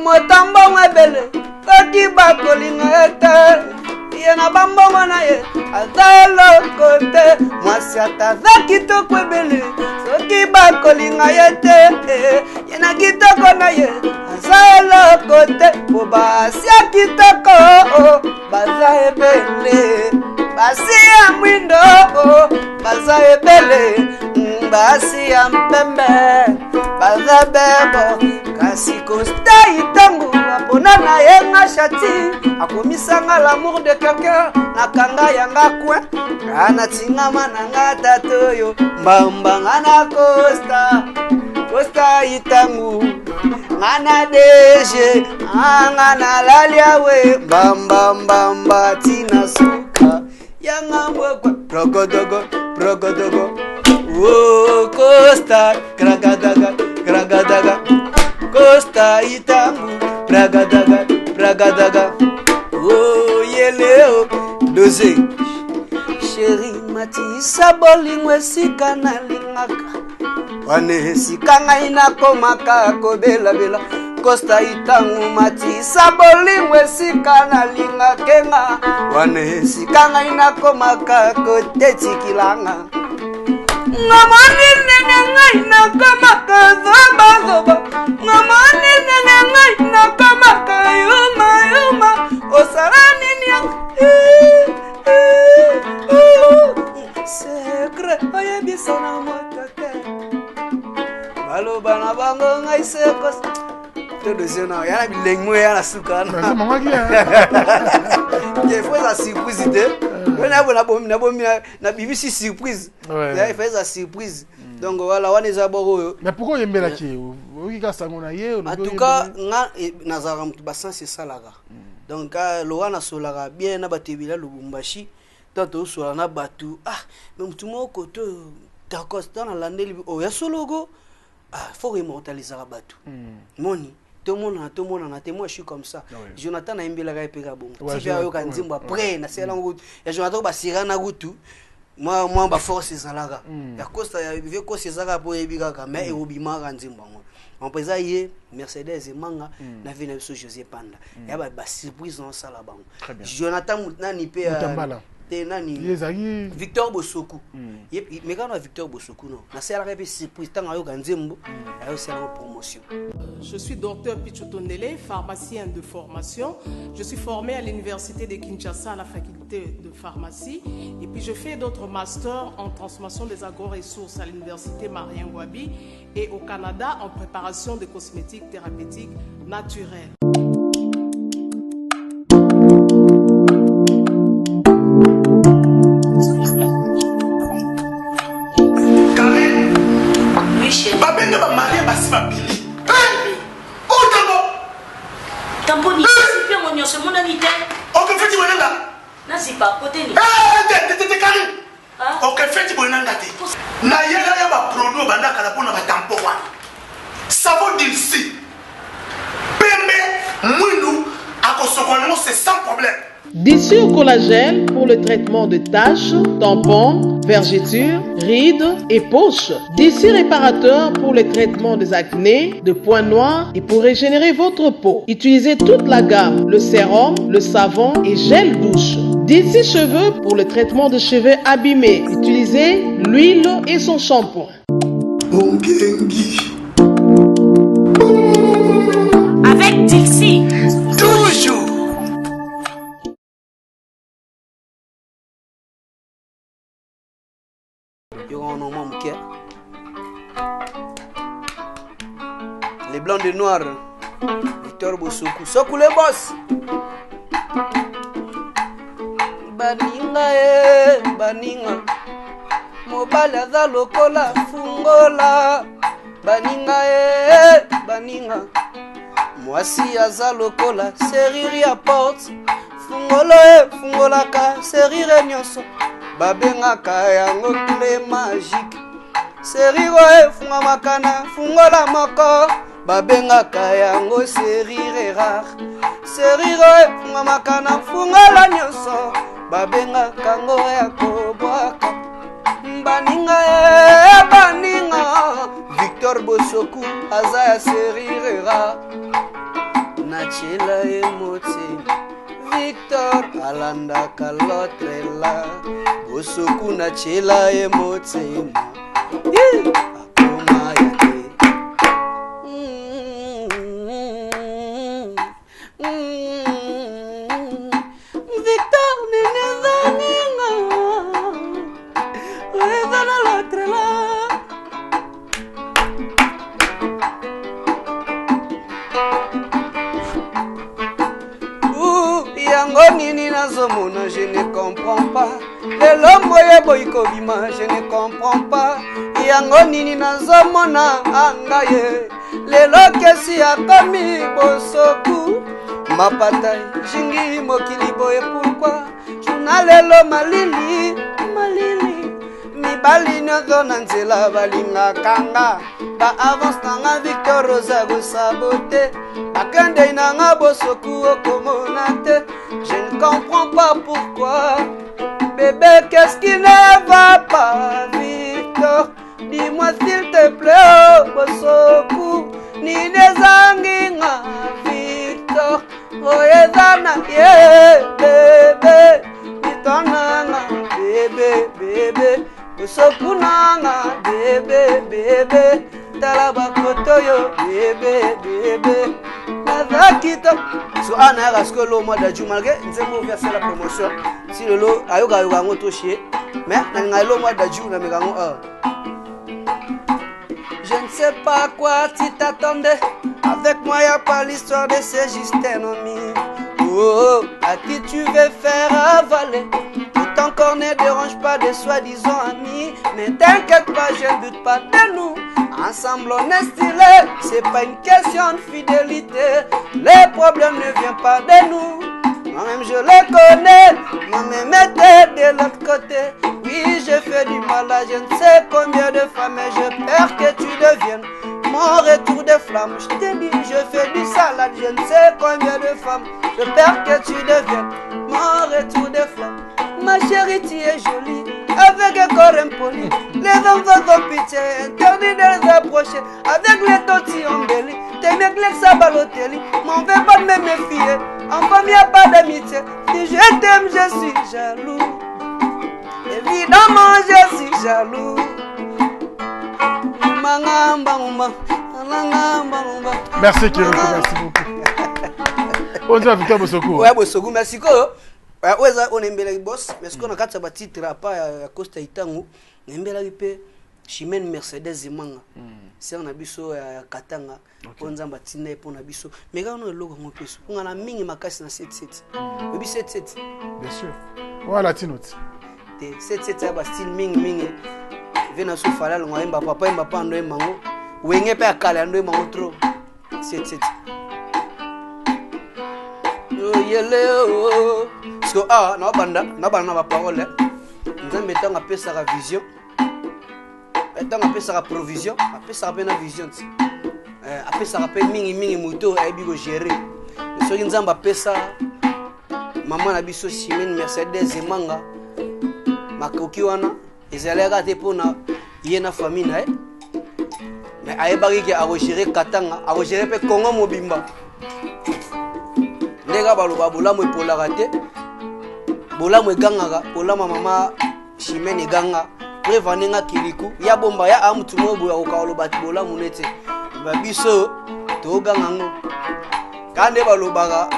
Motamba mabele. Soki bakolinga ete yena bambongo na ye aza eloko te mwasi ataza kitoko ebele soki bakolinga ye te yena kitoko na ye aza eloko te po basi ya kitoko baza ebele basi ya mwindo baza ebele basi ya mpembe baza bebo kasi Costa itangu apona na yenga Chati akomisanga l'amour de quelqu'un nakanga yanga kwe kana tingama nanga tatoyo mbamba na Costa itangu ngana deje ngana laliawe mbamba tina suka yanga mbokwa progodogo oh Costa kragadaga Costa itangu bragadaga oh yeleo doze chéri matisa bolingwe sikana lingaka wane sikanga inakomaka kobela Costa itangu matisa bolingwe sikana lingakenga wane sikanga inakomaka kotetikilanga ngamani nene nakamaka zoba ngamani nene nakamaka yuma osarani nya secret oyebisana motake baloba na bango ngai sekos todo zona yana bilengmo yana sukana il faut la surprise de na BBC surprise il fait sa surprise Donc voilà, on est à bord. Mais pourquoi il là qui en tout cas, Nazara Mtubassan c'est ça là. Donc Laurent na solara bien na batebila Lubumbashi, tanto sola na batu mais tout mon côté d'accord dans l'année ya sologo faut immortaliser la batu. Moni tout le monde a témoin, je suis comme ça. Jonathan a un bel agay pega bon. Si bien yo kan zimba après na c'est la route. Ya Jonathan ba sirana route. Moi ba force ezalaga. Ya Costa ya vieux Costa ezalaga pour ebigaka mais ebima kanzimba. On peut dire Mercedes et Manga na vie na José Panda. Ya ba surprise dans ça là-bas. Jonathan Moutnani pe Victor Bosoku. Mais quand on a Victor Bosoku, non, on a une surprise. Promotion. Je suis docteur Pichotondele, pharmacien de formation. Je suis formé à l'université de Kinshasa à la faculté de pharmacie. Et puis je fais d'autres masters en transformation des agro-ressources à l'université Marien Wabi et au Canada en préparation de cosmétiques thérapeutiques naturelles. D'ici au collagène pour le traitement de taches, tampons, vergetures, rides et poches. D'ici réparateur pour le traitement des acnés, de points noirs et pour régénérer votre peau. Utilisez toute la gamme, le sérum, le savon et gel douche. D'ici cheveux pour le traitement de cheveux abîmés. Utilisez l'huile et son shampoing. Avec Dixie. Toujours. Les blancs de noir, Victor Bosoku, Sokou les boss. Baninga, mobile aza lokola fungola. Baninga, mwasi aza lokola seriri ya porte. Fungolaka serire nyonso. Babengaka yango clé magique. Serire funga makana, fungola moko. Babengaka yango serire rare. Serire funga makana, fungola nyonso. Babengaka ngo ya kobwaka. Baninga Victor Bosoku aza ya serire rare. Nachela emoti Victor alandaka l'autre là. Bosoku nachela emoti akoma yake. Victor nene zaninga ezana l'autre là. Yango nini nazomona, je ne comprends pas. Lelo moye boyiko bima, je ne comprends pas. Yango nini nazomona angaye. Lelo kesi akomi Bosoku. Mapata jingi mokili boye pourquoi. Juna lelo malili. Mibali nyozo na nzela balinga kanga. Ba avance nanga Victor Rosa go sabote. Bakende nanga Bosoku okomonate. Je ne comprends pas pourquoi. Bébé, qu'est-ce qui ne va pas, Victor? Dis-moi s'il te plaît, oh Bosoku. Ni nezanginga, Victor. Oyezana, yeah, bébé. Nitonanga, bébé. Bosoku nanga, bébé. Talabakotoyo, bébé. Nazakito. So ana rasko lo mois de juin malgré nzembo verser la promotion. Si le lo ayoka ngo toshie. Mais na lo mois de juin na mekango Je ne sais pas à quoi tu t'attendais. Avec moi y a pas l'histoire de ces juste un ami. Oh, à qui tu veux faire avaler? Ton corps ne dérange pas des soi-disant amis. Mais t'inquiète pas, je ne doute pas de nous. Ensemble on est stylé, c'est pas une question de fidélité. Les problèmes ne viennent pas de nous. Moi-même je les connais, moi-même était de l'autre côté. Oui, j'ai fait du mal à je ne sais combien de femmes. Et j'ai peur que tu deviennes mon retour de flamme. Je t'ai dit, je fais du salade, je ne sais combien de femmes. J'ai peur que tu deviennes mon retour de flamme. Ma chérie, tu es jolie, avec un corps impoli. Les hommes font pitié, interdit de les approcher. Avec les dents embellis, t'es mieux que les Sabalotelli. M'en vais pas me méfier, en famille y'a pas d'amitié. Si je t'aime, je suis jaloux. Évidemment, je suis jaloux. Merci Kiriko, merci beaucoup. On dit à Victor Bossoko. Ouais, Bossoko, merci quoi. On est bien boss, parce qu'on a quatre titres à Costa Itango. On est bien Chimène Mercedes Manga. C'est un abisso à Katanga. On a bâti pour un abisso. Mais quand on a le logo, on a mis ma casse dans 7-7. Oui, 7-7. Bien sûr. Voilà, Tinout. 7-7, c'est un style ming. Vena sous Falal, on a papa et papa en mango. Ou il n'y a pas à caler en mango trop. 7-7. Oh, yellow. Parce que, ah, non, banda, parole. Nous avons mis en place la vision. Mettons en place la provision. Après, ça rappelle la vision. Après, ça rappelle mini moto et bigo gérer. Nous sommes en place maman a biso Chimène Mercedes et Manga. Makoki wana. Ils allaient rater pour na yena famille na. Mais aïe qui a géré Katanga, a géré pe Congo Mobimba. Les gars baloba bola mo pour la rater. Bola mo ganga, bola mama Chimène et ganga. Prévaninga kiliku ya bomba ya amutu mobo ya okaloba bola munete. Babiso to ganga ngo. Kande baloba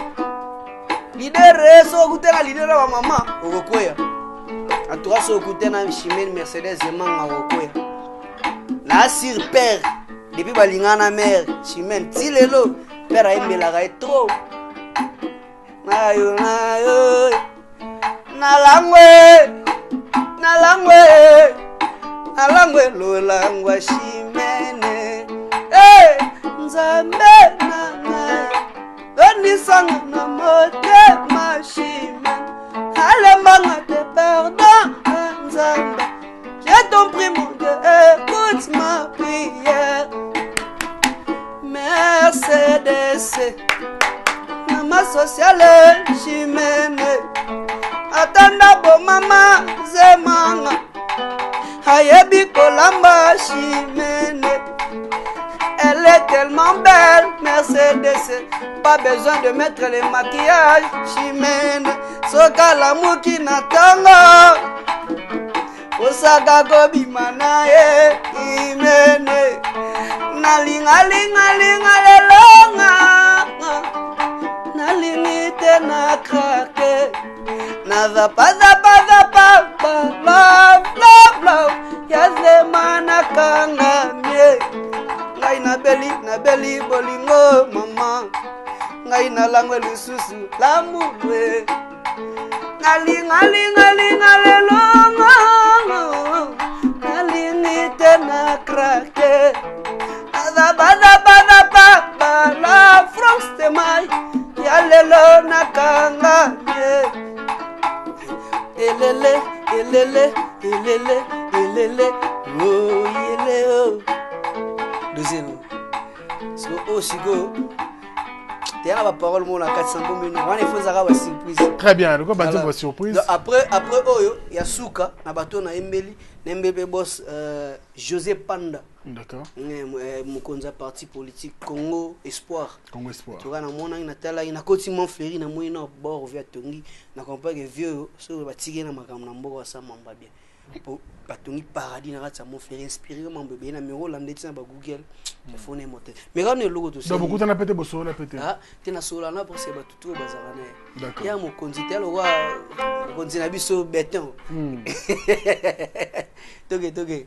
leader so kutela leader wa mama okokoya. En tout cas, ce côté na Chimène Mercedes et Manga okoya. Na sur père depuis balingana mère Chimène tilelo père aimela ga trop. Na yo na langwe lo langwa Chimène. Eh nzambe na doni sang na mote ma Chimène. Allez manga te pardon nzambe. Je t'en prie mon Dieu, écoute ma prière. Mercedes Mama sociale Chimène. Atanda bo mama zemanga. Ayebi kolamba Chimène. Elle est tellement belle, Mercedes. Pas besoin de mettre les maquillages, Chimène. Soka l'amour qui n'attend. Osaka gobi manae, Chimène. Nalinga lelonga. Nalimite na krake. Na zapa. Love. Yazema na kangamie. Ngai na beli bolingo mama. Ngai na langwe lisusu lamulwe. Nalinga lelonga. Nalinite na krake. Azaba. La France te mai. Ya lelo na kangamie. Elele. Oh, yele. Deuxième. So, oh, Chico. Tu as la parole, mon la 400 minutes. On est fait avoir surprise. Très bien, donc on va dire votre surprise. Après, il y a Souka, na bateau na Mbeli, Mbebe boss José Panda. D'accord. Mokonza parti politique Congo Espoir. Congo Espoir. Tu vois, na mona ina tala ina koti Montfleury na moina bord via Tongi na compagne vieux so batige na makam na mboko sa mamba bien. Pour Batongi paradis na ratsa Montfleury inspiré mon bébé na mero la ndeti na ba Google. Telefone moteur. Mais quand le logo tout ça. Donc beaucoup t'en a pété bosso la pété. Ah, tu na sola na pour c'est ba tutu bazarane. D'accord. Ya mo konditel wa konzina biso béton. Toge.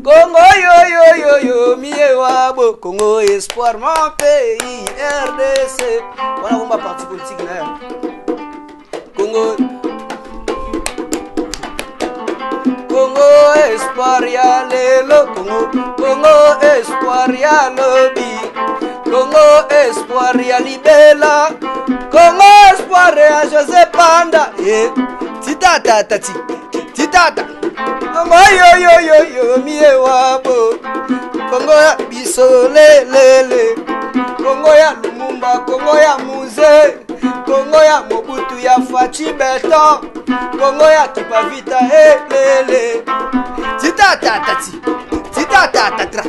Congo yo yo yo yo miewabo Congo espoir mon pays RDC. Voilà on va partir politique là. Congo espoir ya lelo Congo espoir ya lobi Congo espoir ya libela Congo espoir ya José Panda titata tati titata Congo yo yo yo yo miewabo Congo ya biso lelele Congo ya Lumumba Congo ya Muze Congo ya Mobutu ya Fachi Beton Congo ya Kipavita lele titata tati titata tatra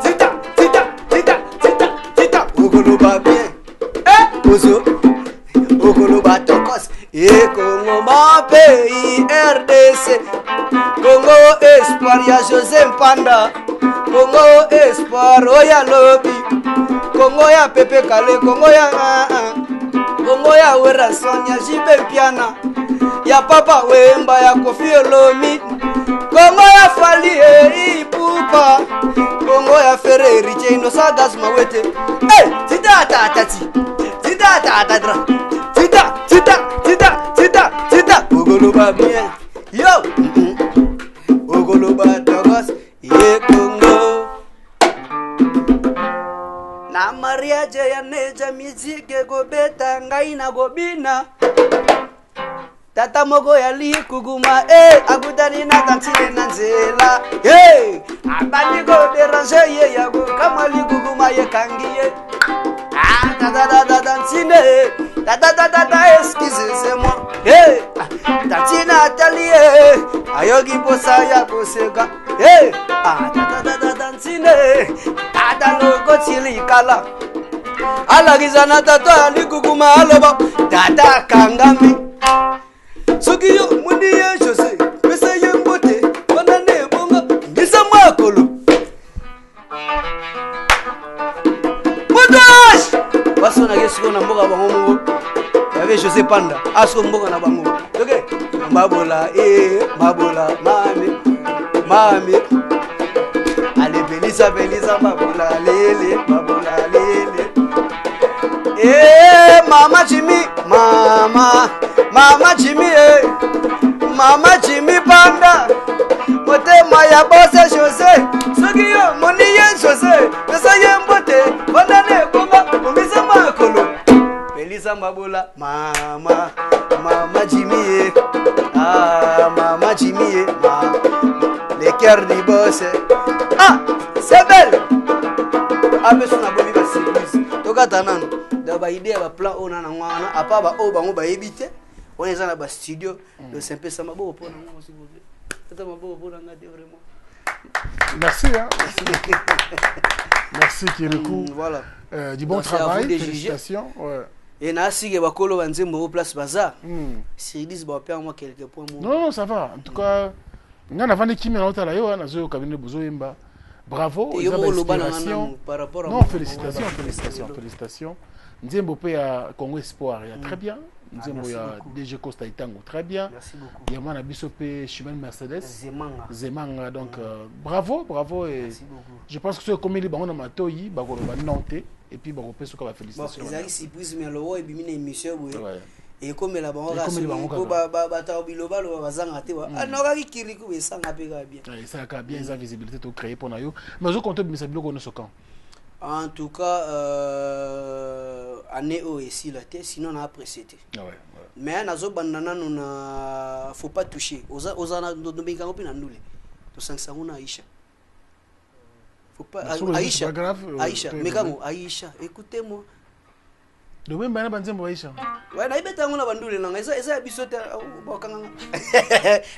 tita tita tita tita tita Ogoloba bien Ozo Ogoloba tokos Congo mon pays RDC Congo espoir ya José Mpanda Congo espoir oya lobi Congo ya Pepe Kale Congo ya Wera Sonia Jibe Piana ya Papa Wemba ya Kofi Olomide Congo ya Fali Ipupa Congo ya Ferreri Chino Sagas Mawete tita tati tita tata tita tita tita tita tita Ogoloba bien yo Ogoloba togos Congo na mariage ya neja mizike gobeta ngai na gobina tata moko ya likuguma agudani na tantine na nzela abandi go déranger ye ya go kama likuguma ye kangiye tata tantine tata excusez-moi tantine atalie ayogi bosa ya bosega tata tantine adaloko tilikala alagizana tata likuguma aloba tata kangami Sokiyo mundiye Jose pesa yembote wanane bonga ngisa makolo Modash Basona yesu na mboga bango Yabe Jose Panda asko mboga na bango okay mabola mabola mami ale belisa mabola lele mama Jimmy Mama Jimmy Panda Motema ya Bose Jose Sokiyo Moniye Jose Pesa yembote Bandane Konga Umisa makolo Belisa Mabola Mama Jimmy Mama Jimmy Le cœur du boss c'est belle Abesona bobi ba service Tokata nano Daba idea ba plan ona na ngwana apa ba o bango ba ebite on est dans le studio le simple ça m'a beau pour nous s'il vous plaît c'est m'a beau pour regarder vraiment merci merci Kirikou voilà du bon travail félicitations et nasi ke bakolo banzembo place bazar si disent ba père moi quelques points non ça va en tout cas ngana vandi kimi na otala yo na zo kabine bozoyemba bravo non félicitations Nzembo pe ya Congo Espoir ya très bien Nzembo ya DG Costa Itango très bien ya mana biso pe Chimène Mercedes Zemanga donc bravo et je pense que ce comme il bango na matoyi bakolo ba Nantes et puis bako pe soka ba félicitations ils arrivent surprise mais le roi et bimina émission et comme la bango ko ba ta biloba lo bazanga te wa anoka kiriku be sanga pe ga bien ça ka bien sa visibilité to créer pour na yo mais zo compte bimisa biloko no sokan. En tout cas, année aussi la tête, sinon on a apprécié. Mais nazo banana nous faut pas toucher. Ozana do benga opi na ndule. To sangsa una Aïcha. Faut pas Aïcha, mekango Aïcha, écoutez-moi. Do ben bana banzembo Aïcha. Ouais, na ibeta ngona bandule nanga eza bisote bokanga.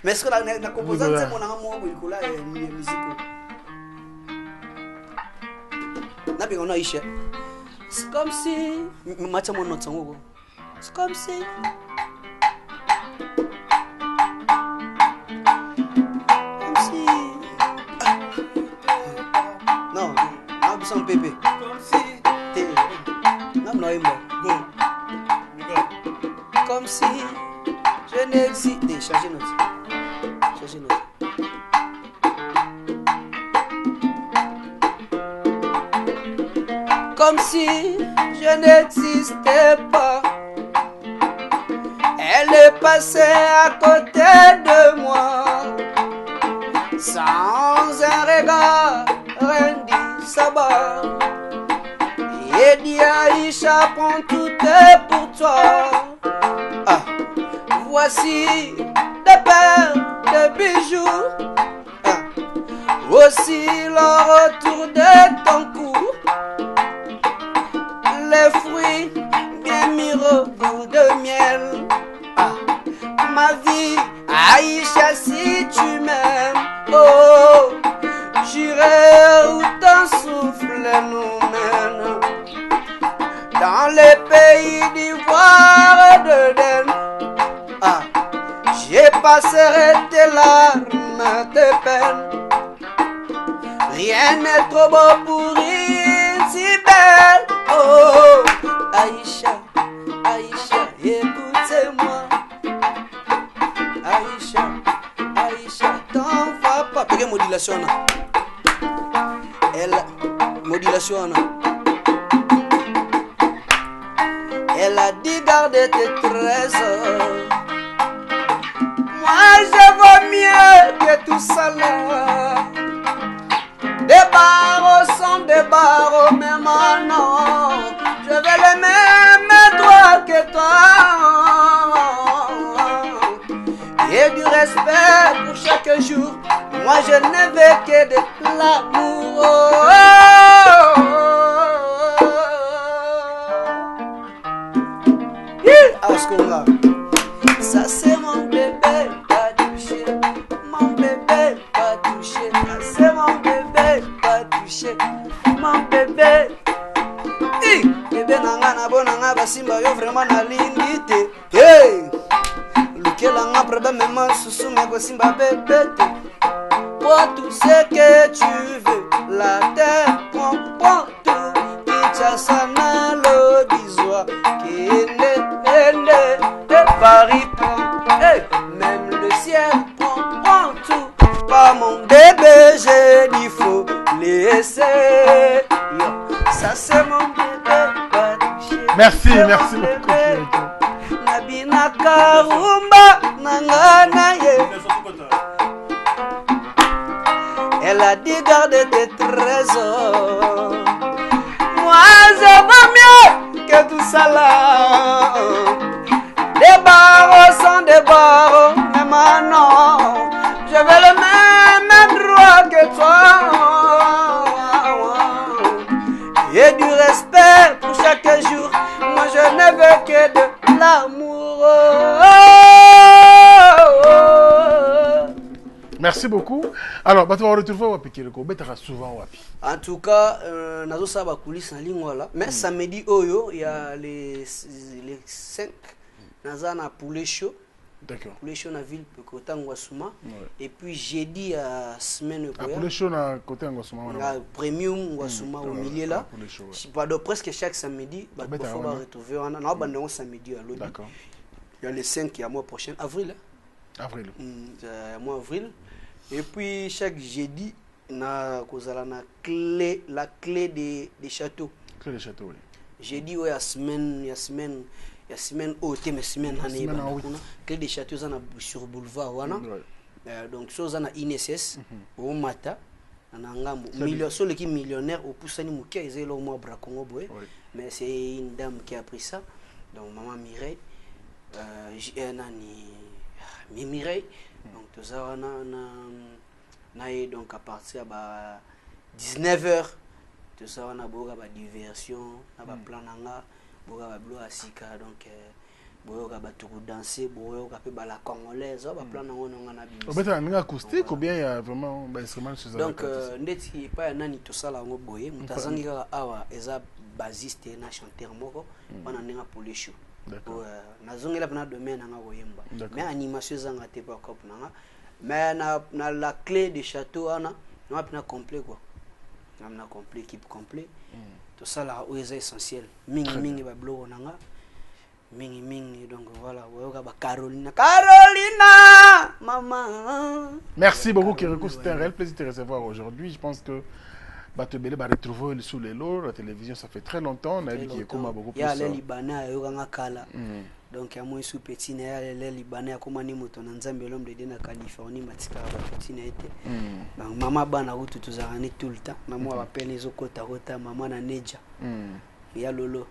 Mais ce que na composante c'est mon amour bikula musique. Nabi on Aïcha. C'est comme si macha mon note sango. C'est comme si non, on a son bébé. Comme si non non imba. Comme si je n'existais. Changer note. comme si je n'existais pas. Elle est passée à côté de moi, sans un regard, rien dit, ça va. Et dit Aïcha, prends tout est pour toi. Ah, voici des perles, des bijoux. Ah, aussi le retour de ton cou. Les fruits bien mis au goût de miel. Ah, ma vie, Aïcha, si tu m'aimes, oh, j'irai où ton souffle nous mène. Dans les pays d'ivoire et de Den. Ah, j'ai passerai tes larmes, tes peines. Rien n'est trop beau pour une si belle. Oh, Aïcha, Aïcha, écoutez-moi. Aïcha, Aïcha, t'en vas pas. Quelle modulation là? Elle, modulation là. Elle a dit garder tes trésors. Moi je vaux mieux que tout ça là. Des barreaux sont des barreaux, mais mon nom, je veux les mêmes droits que toi. Et du respect pour chaque jour. Moi je ne veux que de l'amour. Asconga. Ça c'est mon bébé, pas touché. Mon bébé, pas touché. Ça c'est mon bébé, pas touché. Mon bébé. Bébé nanga na bonanga basimba yo vraiment na lindité. Hey! Lukela nga problème même susu me go simba bébé. Pour tout ce que tu veux, la terre prend tout. Kinshasa na lo bisoa. Paris prend, hey, même le ciel prend tout. Pas mon bébé, j'ai dit faut laisser. Ça c'est mon bébé. Merci, merci beaucoup. Nabina Karumba Nanganaye. Elle a dit garder tes trésors. Moi je vaux mieux que tout ça là. Des barreaux sont des barreaux, mais maintenant, je veux le même droit que toi. Et du respect pour chaque jour. Moi je ne veux que de l'amour. Merci beaucoup. Alors, on va retrouver Wapi Kireko. Souvent Wapi. En tout cas, nazo saba coulisses en ligne là. Mais samedi Oyo, il y a les 5. Nazana poulet chaud. D'accord. Poulet chaud na ville côté Ngwasuma. Et puis jeudi à semaine poulet chaud na côté Ngwasuma. Premium Ngwasuma au milieu là. Pardon, presque chaque samedi, bah faut va retrouver on a abandonné samedi à l'autre. D'accord. Il y a les 5 qui à mois prochain avril. Avril. Mois avril. Et puis chaque jeudi na kozala na clé la clé des châteaux. Clé des châteaux oui. Jeudi ouais, il y a semaine haute mais semaine année que des châteaux sur boulevard wana donc chose na INSS au mata na ngambo million sur l'équipe millionnaire au poussani mukia ezelo mo brakongo boy mais c'est une dame qui a pris ça donc maman Mireille nani Mireille donc tout ça wana na donc à partir ba 19h tout ça wana boga ba diversion na ba plan nanga boga ba blo asika donc boga ba tout danser boga pe ba la congolaise ba plan nanga na bi obeta nga acoustique ou bien il y a vraiment ba instrument chez donc ndeti pa nani tout ça la ngo boye mutazangi ka awa eza basiste na chanteur moko wana ninga poulet chaud nazongela pana domaine nanga boyemba mais animation zanga te pa cop nanga mais na la clé des châteaux ana na pana complet quoi na complet équipe complet tout ça là est essentiel mingi ba blow nanga mingi donc voilà woyoka ba Carolina maman. Merci beaucoup Kireko, c'était un réel plaisir de te recevoir aujourd'hui. Je pense que Bato Belé va retrouver sous les lots, la télévision, ça fait très longtemps. On a vu qu'il y a beaucoup plus. Il y a les Libanais, il y a Kala. Donc, il y a moins sous petit, il y a les Libanais, comme on dit, on a un l'homme de la Californie, Matika, petit n'était. Donc, maman, bana, route, tout ça, tout le temps. Maman, appelle les Okota, maman, na Neja. Il y a Lolo.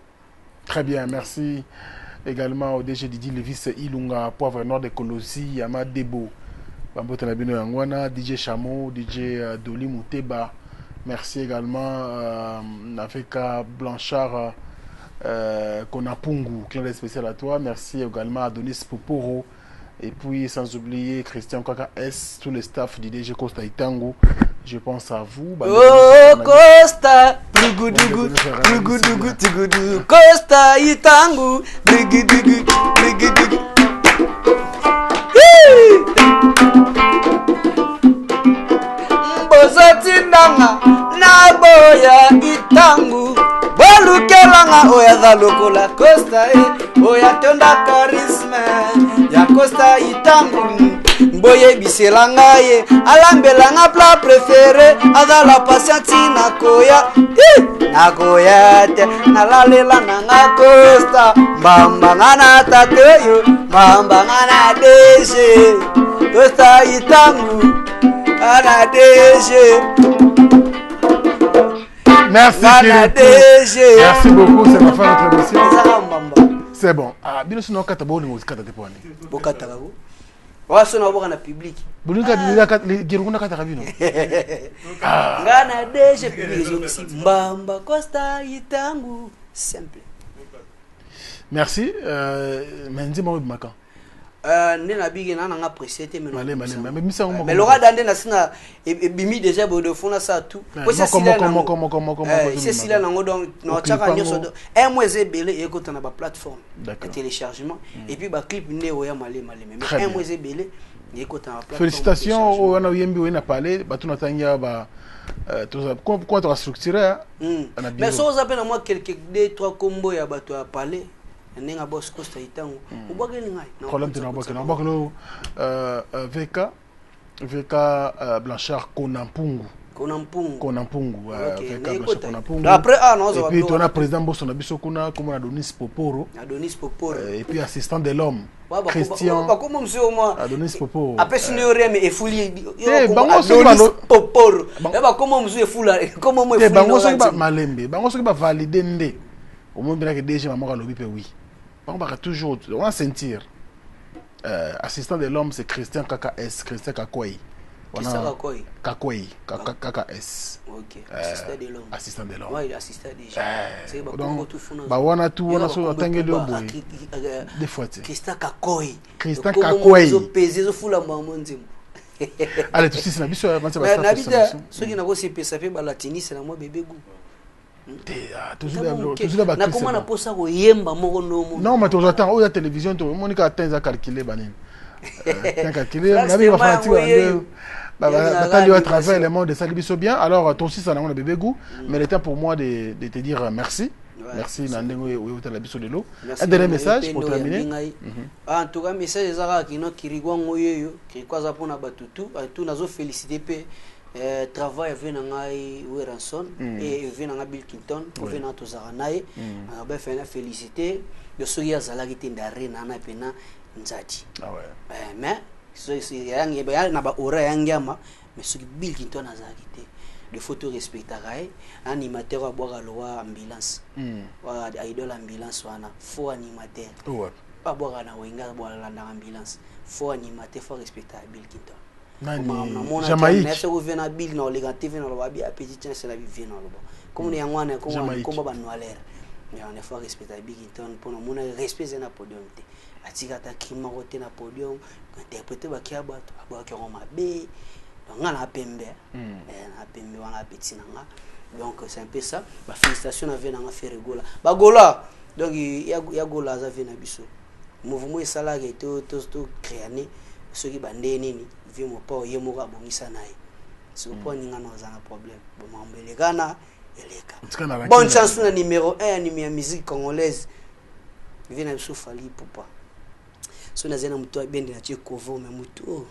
Très bien, merci également au DG Didi Levis Ilunga, Poivre Nord de Kolosi, Yama Debo, Bambote Labino Yangwana, DJ Chamo, DJ Doli Mouteba. Merci également Nafeka Blanchard Konapungu, client spécial à toi. Merci également à Adonis Poporo. Et puis sans oublier Christian Kaka S, tous les staffs du DG Costa Itango. Je pense à vous. Oh Costa, Dugu, Costa Itango, Dugu. Bozatinanga na boya Itango. Bolukelanga oya lokola Costa oya tonda charisme ya Costa Itangu boye biselanga ye alambelanga plat préféré azala patienti nakoya te nalalela nanga Costa mbambanga na tateyo mbambanga na DG Costa Itangu ana DG. Merci, merci beaucoup, c'est la fin de notre émission. C'est bon. Ah, bien sûr, nous avons une musique à te poigner. On va se voir en public. Vous avez dit que vous avez vu. Ngana DG public. Mbamba Costa Itangu. Simple. Merci. Menzi Maka. Nena bigi na nga apprécié te mais Laura dande na singa bimi déjà de fona ça tout comment c'est si là nango donc no chaka nyoso un mois belé ekota na ba plateforme de téléchargement et puis ba clip né oya malé mais un mois belé ekota na plateforme. Félicitations au wana yembi wena parler ba tuna tanga ba quoi tu as structuré mais ça vous appelle moi quelques 2-3 combos ya ba tu a parler. Nenga boss Costa Itango ubageli ngai problème de nabakelo VK Blanchard Konampungu après et puis on a président Bosso na biso kuna comme Adonis Poporo et puis assistant de l'homme Christian Adonis Poporo après senioré mais efuli Adonis Poporo ba comment mzu efula comment mo efuli bango so ba malembe bango so ba valider ndé au moins bien que déjà maman lobi pe oui. On va toujours, on va sentir. Assistant de l'homme, c'est Christian KKS, Christian Kakwei. Kakwei, KKS. Ok. Assistant de l'homme. Assistant de l'homme. Oui, assistant déjà. C'est donc, on a tout, on a sur le bout. Des fois, Christian Kakwei. Christian Kakwei. Allez, tout c'est nabiso, nabita, ceux qui n'ont pas CP, ça fait balatini, c'est la moi bébé goût. Na comment na posa ko yemba moko nomo non mais tu attends la télévision tu monika atteint à calculer banane calculer na bi va faire tu à travers le monde de Salibiso bien alors ton aussi ça na bébé goût mais le temps pour moi de te dire merci. Merci Nandengo et la biso de l'eau. Un dernier message pour terminer. En tout cas message ezaka kino kirigwa ngoyeyo kirikwaza pona batutu tout nazo féliciter pe travail vient ngai Weranson et vient na Bill Clinton vient na tozaranaye ba fena féliciter de ceux qui azalaki tendare na na pena nzati mais so yangi ba na ba ora yangiama mais ceux qui Bill Clinton azalaki te de photo respecteraye animateur aboka loa ambulance wa idol ambulance wana faux animateur aboka na wenga bola na ambulance faux animateur faut respecter Bill Clinton. Jamaïque. Nesse governo Bill na Liga TV na loba bia petit chance la vivre na loba. Comme ni yangwana comme ba noalera. Mais on faut respecter Bill Clinton pour mona respect na podium te. Atika ta kima rote na podium, interpréter ba kia bato, ba kia ngoma be. Donc on a pembe. Na pembe wana petit nanga. Donc c'est un peu ça. Ba félicitations na vena nga faire gola. Ba gola. Donc ya gola za vena biso. Mouvement esala ke to créané ceux qui bandé nini. Vimo pa yemoka bongisa naye. Si vous prenez un problème, bonne chance pour le numéro 1 de musique congolaise. Vient à souffrir pour pas. Si on a un mouton bien de la Tchékovo, mais mouton,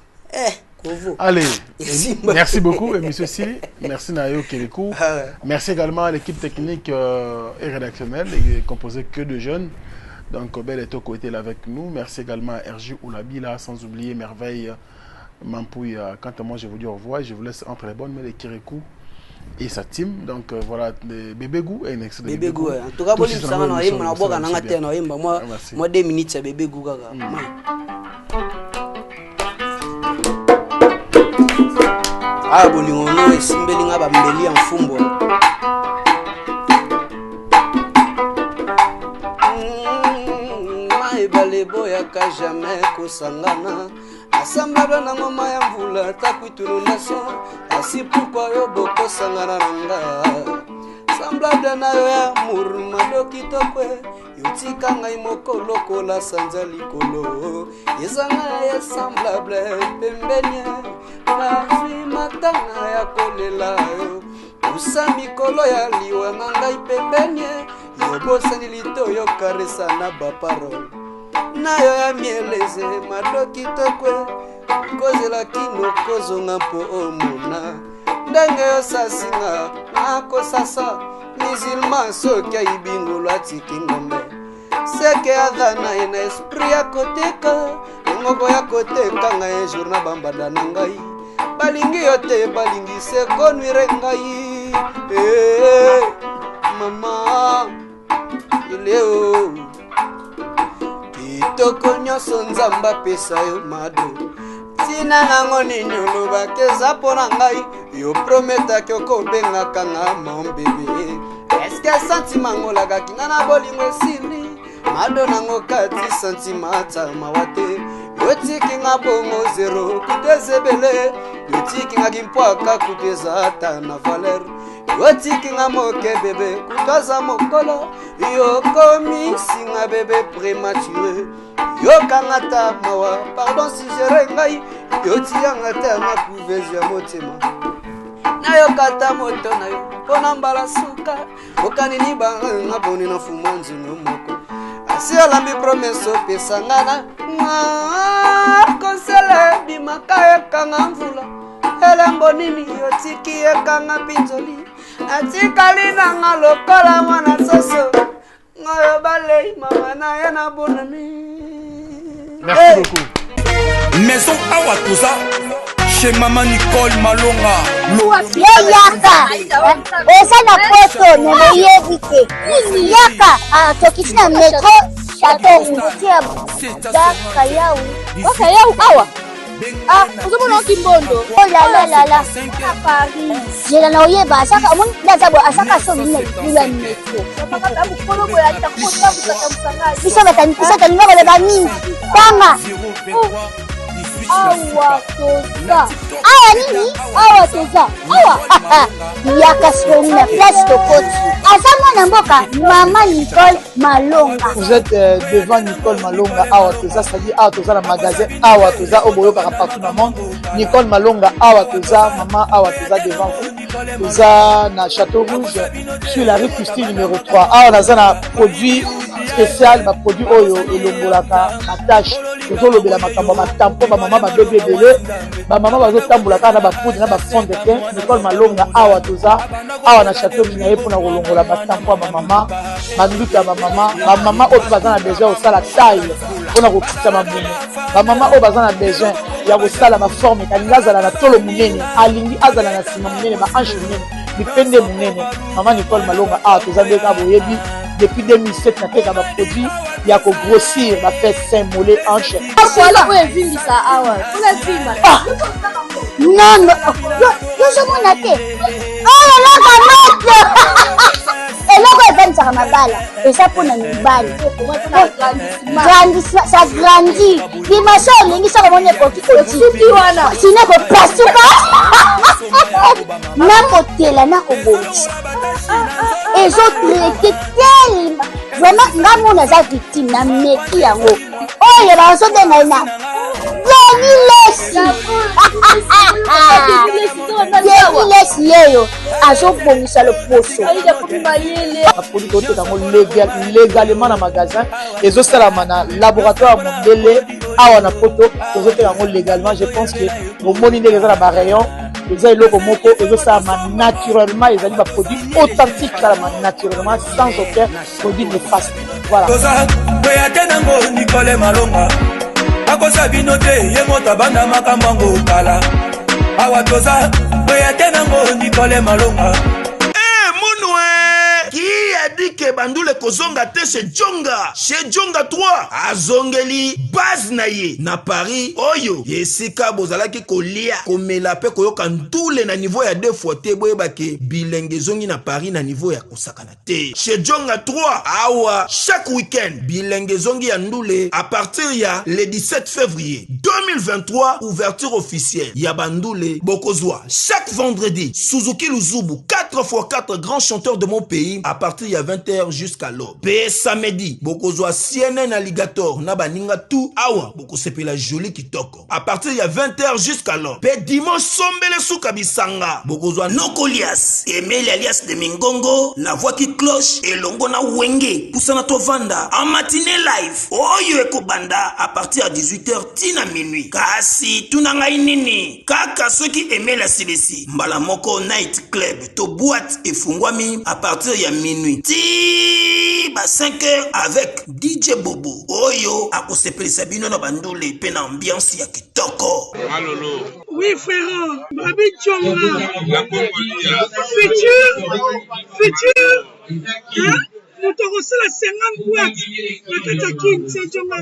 Allez, merci beaucoup, monsieur Sili. Merci Nayo Kélikou. Merci également à l'équipe technique et rédactionnelle, composée que de jeunes. Donc, Bel et Toko était là avec nous. Merci également à RJ Oulabila, sans oublier Merveille Mampouille. Quant à moi, je vous dis au revoir. Je vous laisse entre les bonnes mains de Kirikou et sa team. Donc, voilà, Bébé Gou et un extrait de Bébé Gou. En tout cas, moi 2 minutes, c'est Bébé Gou. Ah, bolingo no esimbeli nga bambeli en fumbo. Maibale boya ka jamais kosangana. Assemblable na mama ya mvula takwitulu nation. Asi pourquoi yo boko sangana nanga. Semblable na yo ya murma dokitokwe. Yotika ngai mokolo kola sanza likolo. Yezanga ya semblable pembenya. Nazi matanga ya kolela yo. Usa mikolo ya liwa ngai pembenye. Yobosani lito yo karesa na ba parole. Nayo ya mieleze madoki tokwe. Kozela kino kozonga po omona. Ndenge yo sasinga nako sasa. Musulman soki ya ibingolo atiki ngombe. Seke adana ina esprit ya koteka. Ngoko ya koteka ngai jour na bambada na ngai. Balingi yote balingi se konwire ngai. Mama ileo kitoko nyonso nzamba pesa yo mado. Tina nango ninyolo bakeza pona ngai. Yo prometaki okobengaka nga mon bébé. Est-ce que sentiment ngolaka kinga na bolingo esili. Mado nango kati sentiment mawate. Yotiki nga bongo zero kutezebele. Yotiki nga gimpwaka kuteza ata na valeur. Yotiki nga moke bebe kutaza mokolo. Yokomi singa bebe prématuré. Yokangata mawa pardon si jerengai. Yotiangata na couveze ya motema. Nayo kata moto nayo pona mbala suka. Okanini banga boni na fumanzu moko. Asi olambi promeso pesangana. Konsele bimaka ekanga mvula. Elembo nini yotiki ekanga pinzoli. Atikali nanga lokola mwana soso. Ngoyo balei mama na yana bonani. Merci beaucoup. Maison Awatusa chez Maman Nicole Malonga. Yaka esa na poto nemoyebite yaka tokiti na metro Château Rouge Kayau awa uzomona okimbondo oh la à Paris jela na oyeba asaka mon ndazabo asaka so mine bila metro papa bukolo boya takota busaka bisa ngoko le bani tanga awa toza awa nini awa toza awa yaka soni na place tokoti azama na mboka Maman Nicole Malonga. Vous êtes devant Nicole Malonga awa toza, c'est-à-dire awa toza na magasin awa toza oboyo partout dans le monde. Nicole Malonga awa toza, maman awa toza devant vous. Toza na Château Rouge sur la rue Custine numéro 3. Awa naza na produit spécial, ba produit oyo elongolaka na tâche. Tozolobela makambo matampo ba maman ba bébé belé, ba maman bazotambolaka na ba poudre na ba fond de teint. Nicole Malonga awa toza awa na Château Rouge na yepona kolongola matampo ba maman, manduka ba maman oyo bazana besoin osala taille pona kokita mabumu. Ba maman oyo bazana besoin ya kosala ba forme kalinga azala na tolo munene, alingi azala na sima munene ba hanche munene, bipende munene. Maman Nicole Malonga awa toza ndeka boyebi depuis 2007 na teka ba produit ya ko grossir ba fait sein mollet hanche. Voilà oyo evimbisa awa. Kuna vimba. Non yo somona te. Oh la kamate. Eloko evanisaka mabala eza mpona mibali ça grandit dimension olingi soko moni ekoki kosuki wana sino kopasuka nakotela nakobongisa ezotraite telema vraiment nga mona aza victime na meki yango oyo bazobengai na Denilesi yeyo azobongisa loposo aponi koteka ngo légalement na magasin ezosalama na laboratoire mondele awa na poto tozoteka yango légalement. Je pense que bomoni ndenge eza na barayon eza eloko moko ezosalama naturellement, ezali baproduit authentique salama naturellement sans aucun produit néfaste. Voilà. toza boya te nango Nicole Malonga akosa bino te ye moto abanda makambo yango kala awa toza boya te nango Nicole Malonga. Qui a dit que Bandoule kozonga te chez Djonga 3 azongeli base na ye na Paris oyo yesika bozalaki kolia komela pe koyoka ntule na niveau ya 2 fois te boyeba ke bilenge zongi na Paris na niveau ya kosakana te chez Djonga 3 awa chaque week-end bilenge zongi ya ndule à partir ya le 17 février 2023 ouverture officielle ya Bandoule bokozwa chaque vendredi Suzuki Luzubu 4x4 grands chanteurs de mon pays à partir de 20h jusqu'à l'aube. Pe samedi, bokozwa CNN Alligator na baninga tout awa boko sepela joli kitoko. À partir de 20h jusqu'à l'aube. Pe dimanche sombele souka bisanga. Bokozwa Nokolias, Emile alias de Mingongo, la voix qui cloche et longo na wenge. Poussana tovanda en matinée live. Oyo ekobanda à partir de 18h tina minuit. Kasi tunanga inini. Kaka soki Emile asilesi. Mbala moko night club to boîte et fungwami à partir de minuit. Ti ba 5h avec DJ Bobo. Oyo akosepelisa bino na Bandoule pe na ambiance ya kitoko. Malolo. Oui frère, Babi Djonga. Futur. Hein? Nous t'aurons la 50 boîtes. La Katakin, c'est Djonga.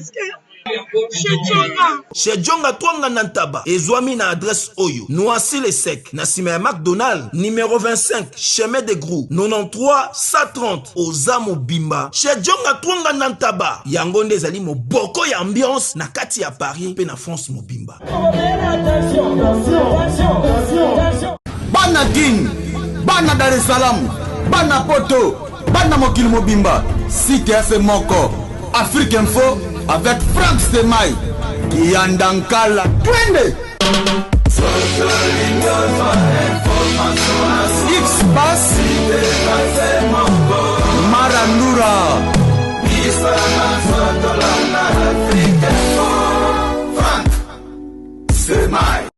Chez Djonga Twanga Nantaba, ezwami na adresse Oyo, Noisy le Sec, na sima ya McDonald, numéro 25, chemin de Grou, 93 130, Ozamo Bimba. Chez Djonga Twanga Nantaba, yangonde zali mo boko ya ambiance na kati ya Paris pe na France Mobimba. Bana King, Bana Dar es Salaam, Bana Poto, Bana Mokili Mobimba, CTF Moko, Afrique Info, avec Frank Stemai, Kiandankala, Twende X-Bass, Marandura, Frank Stemai.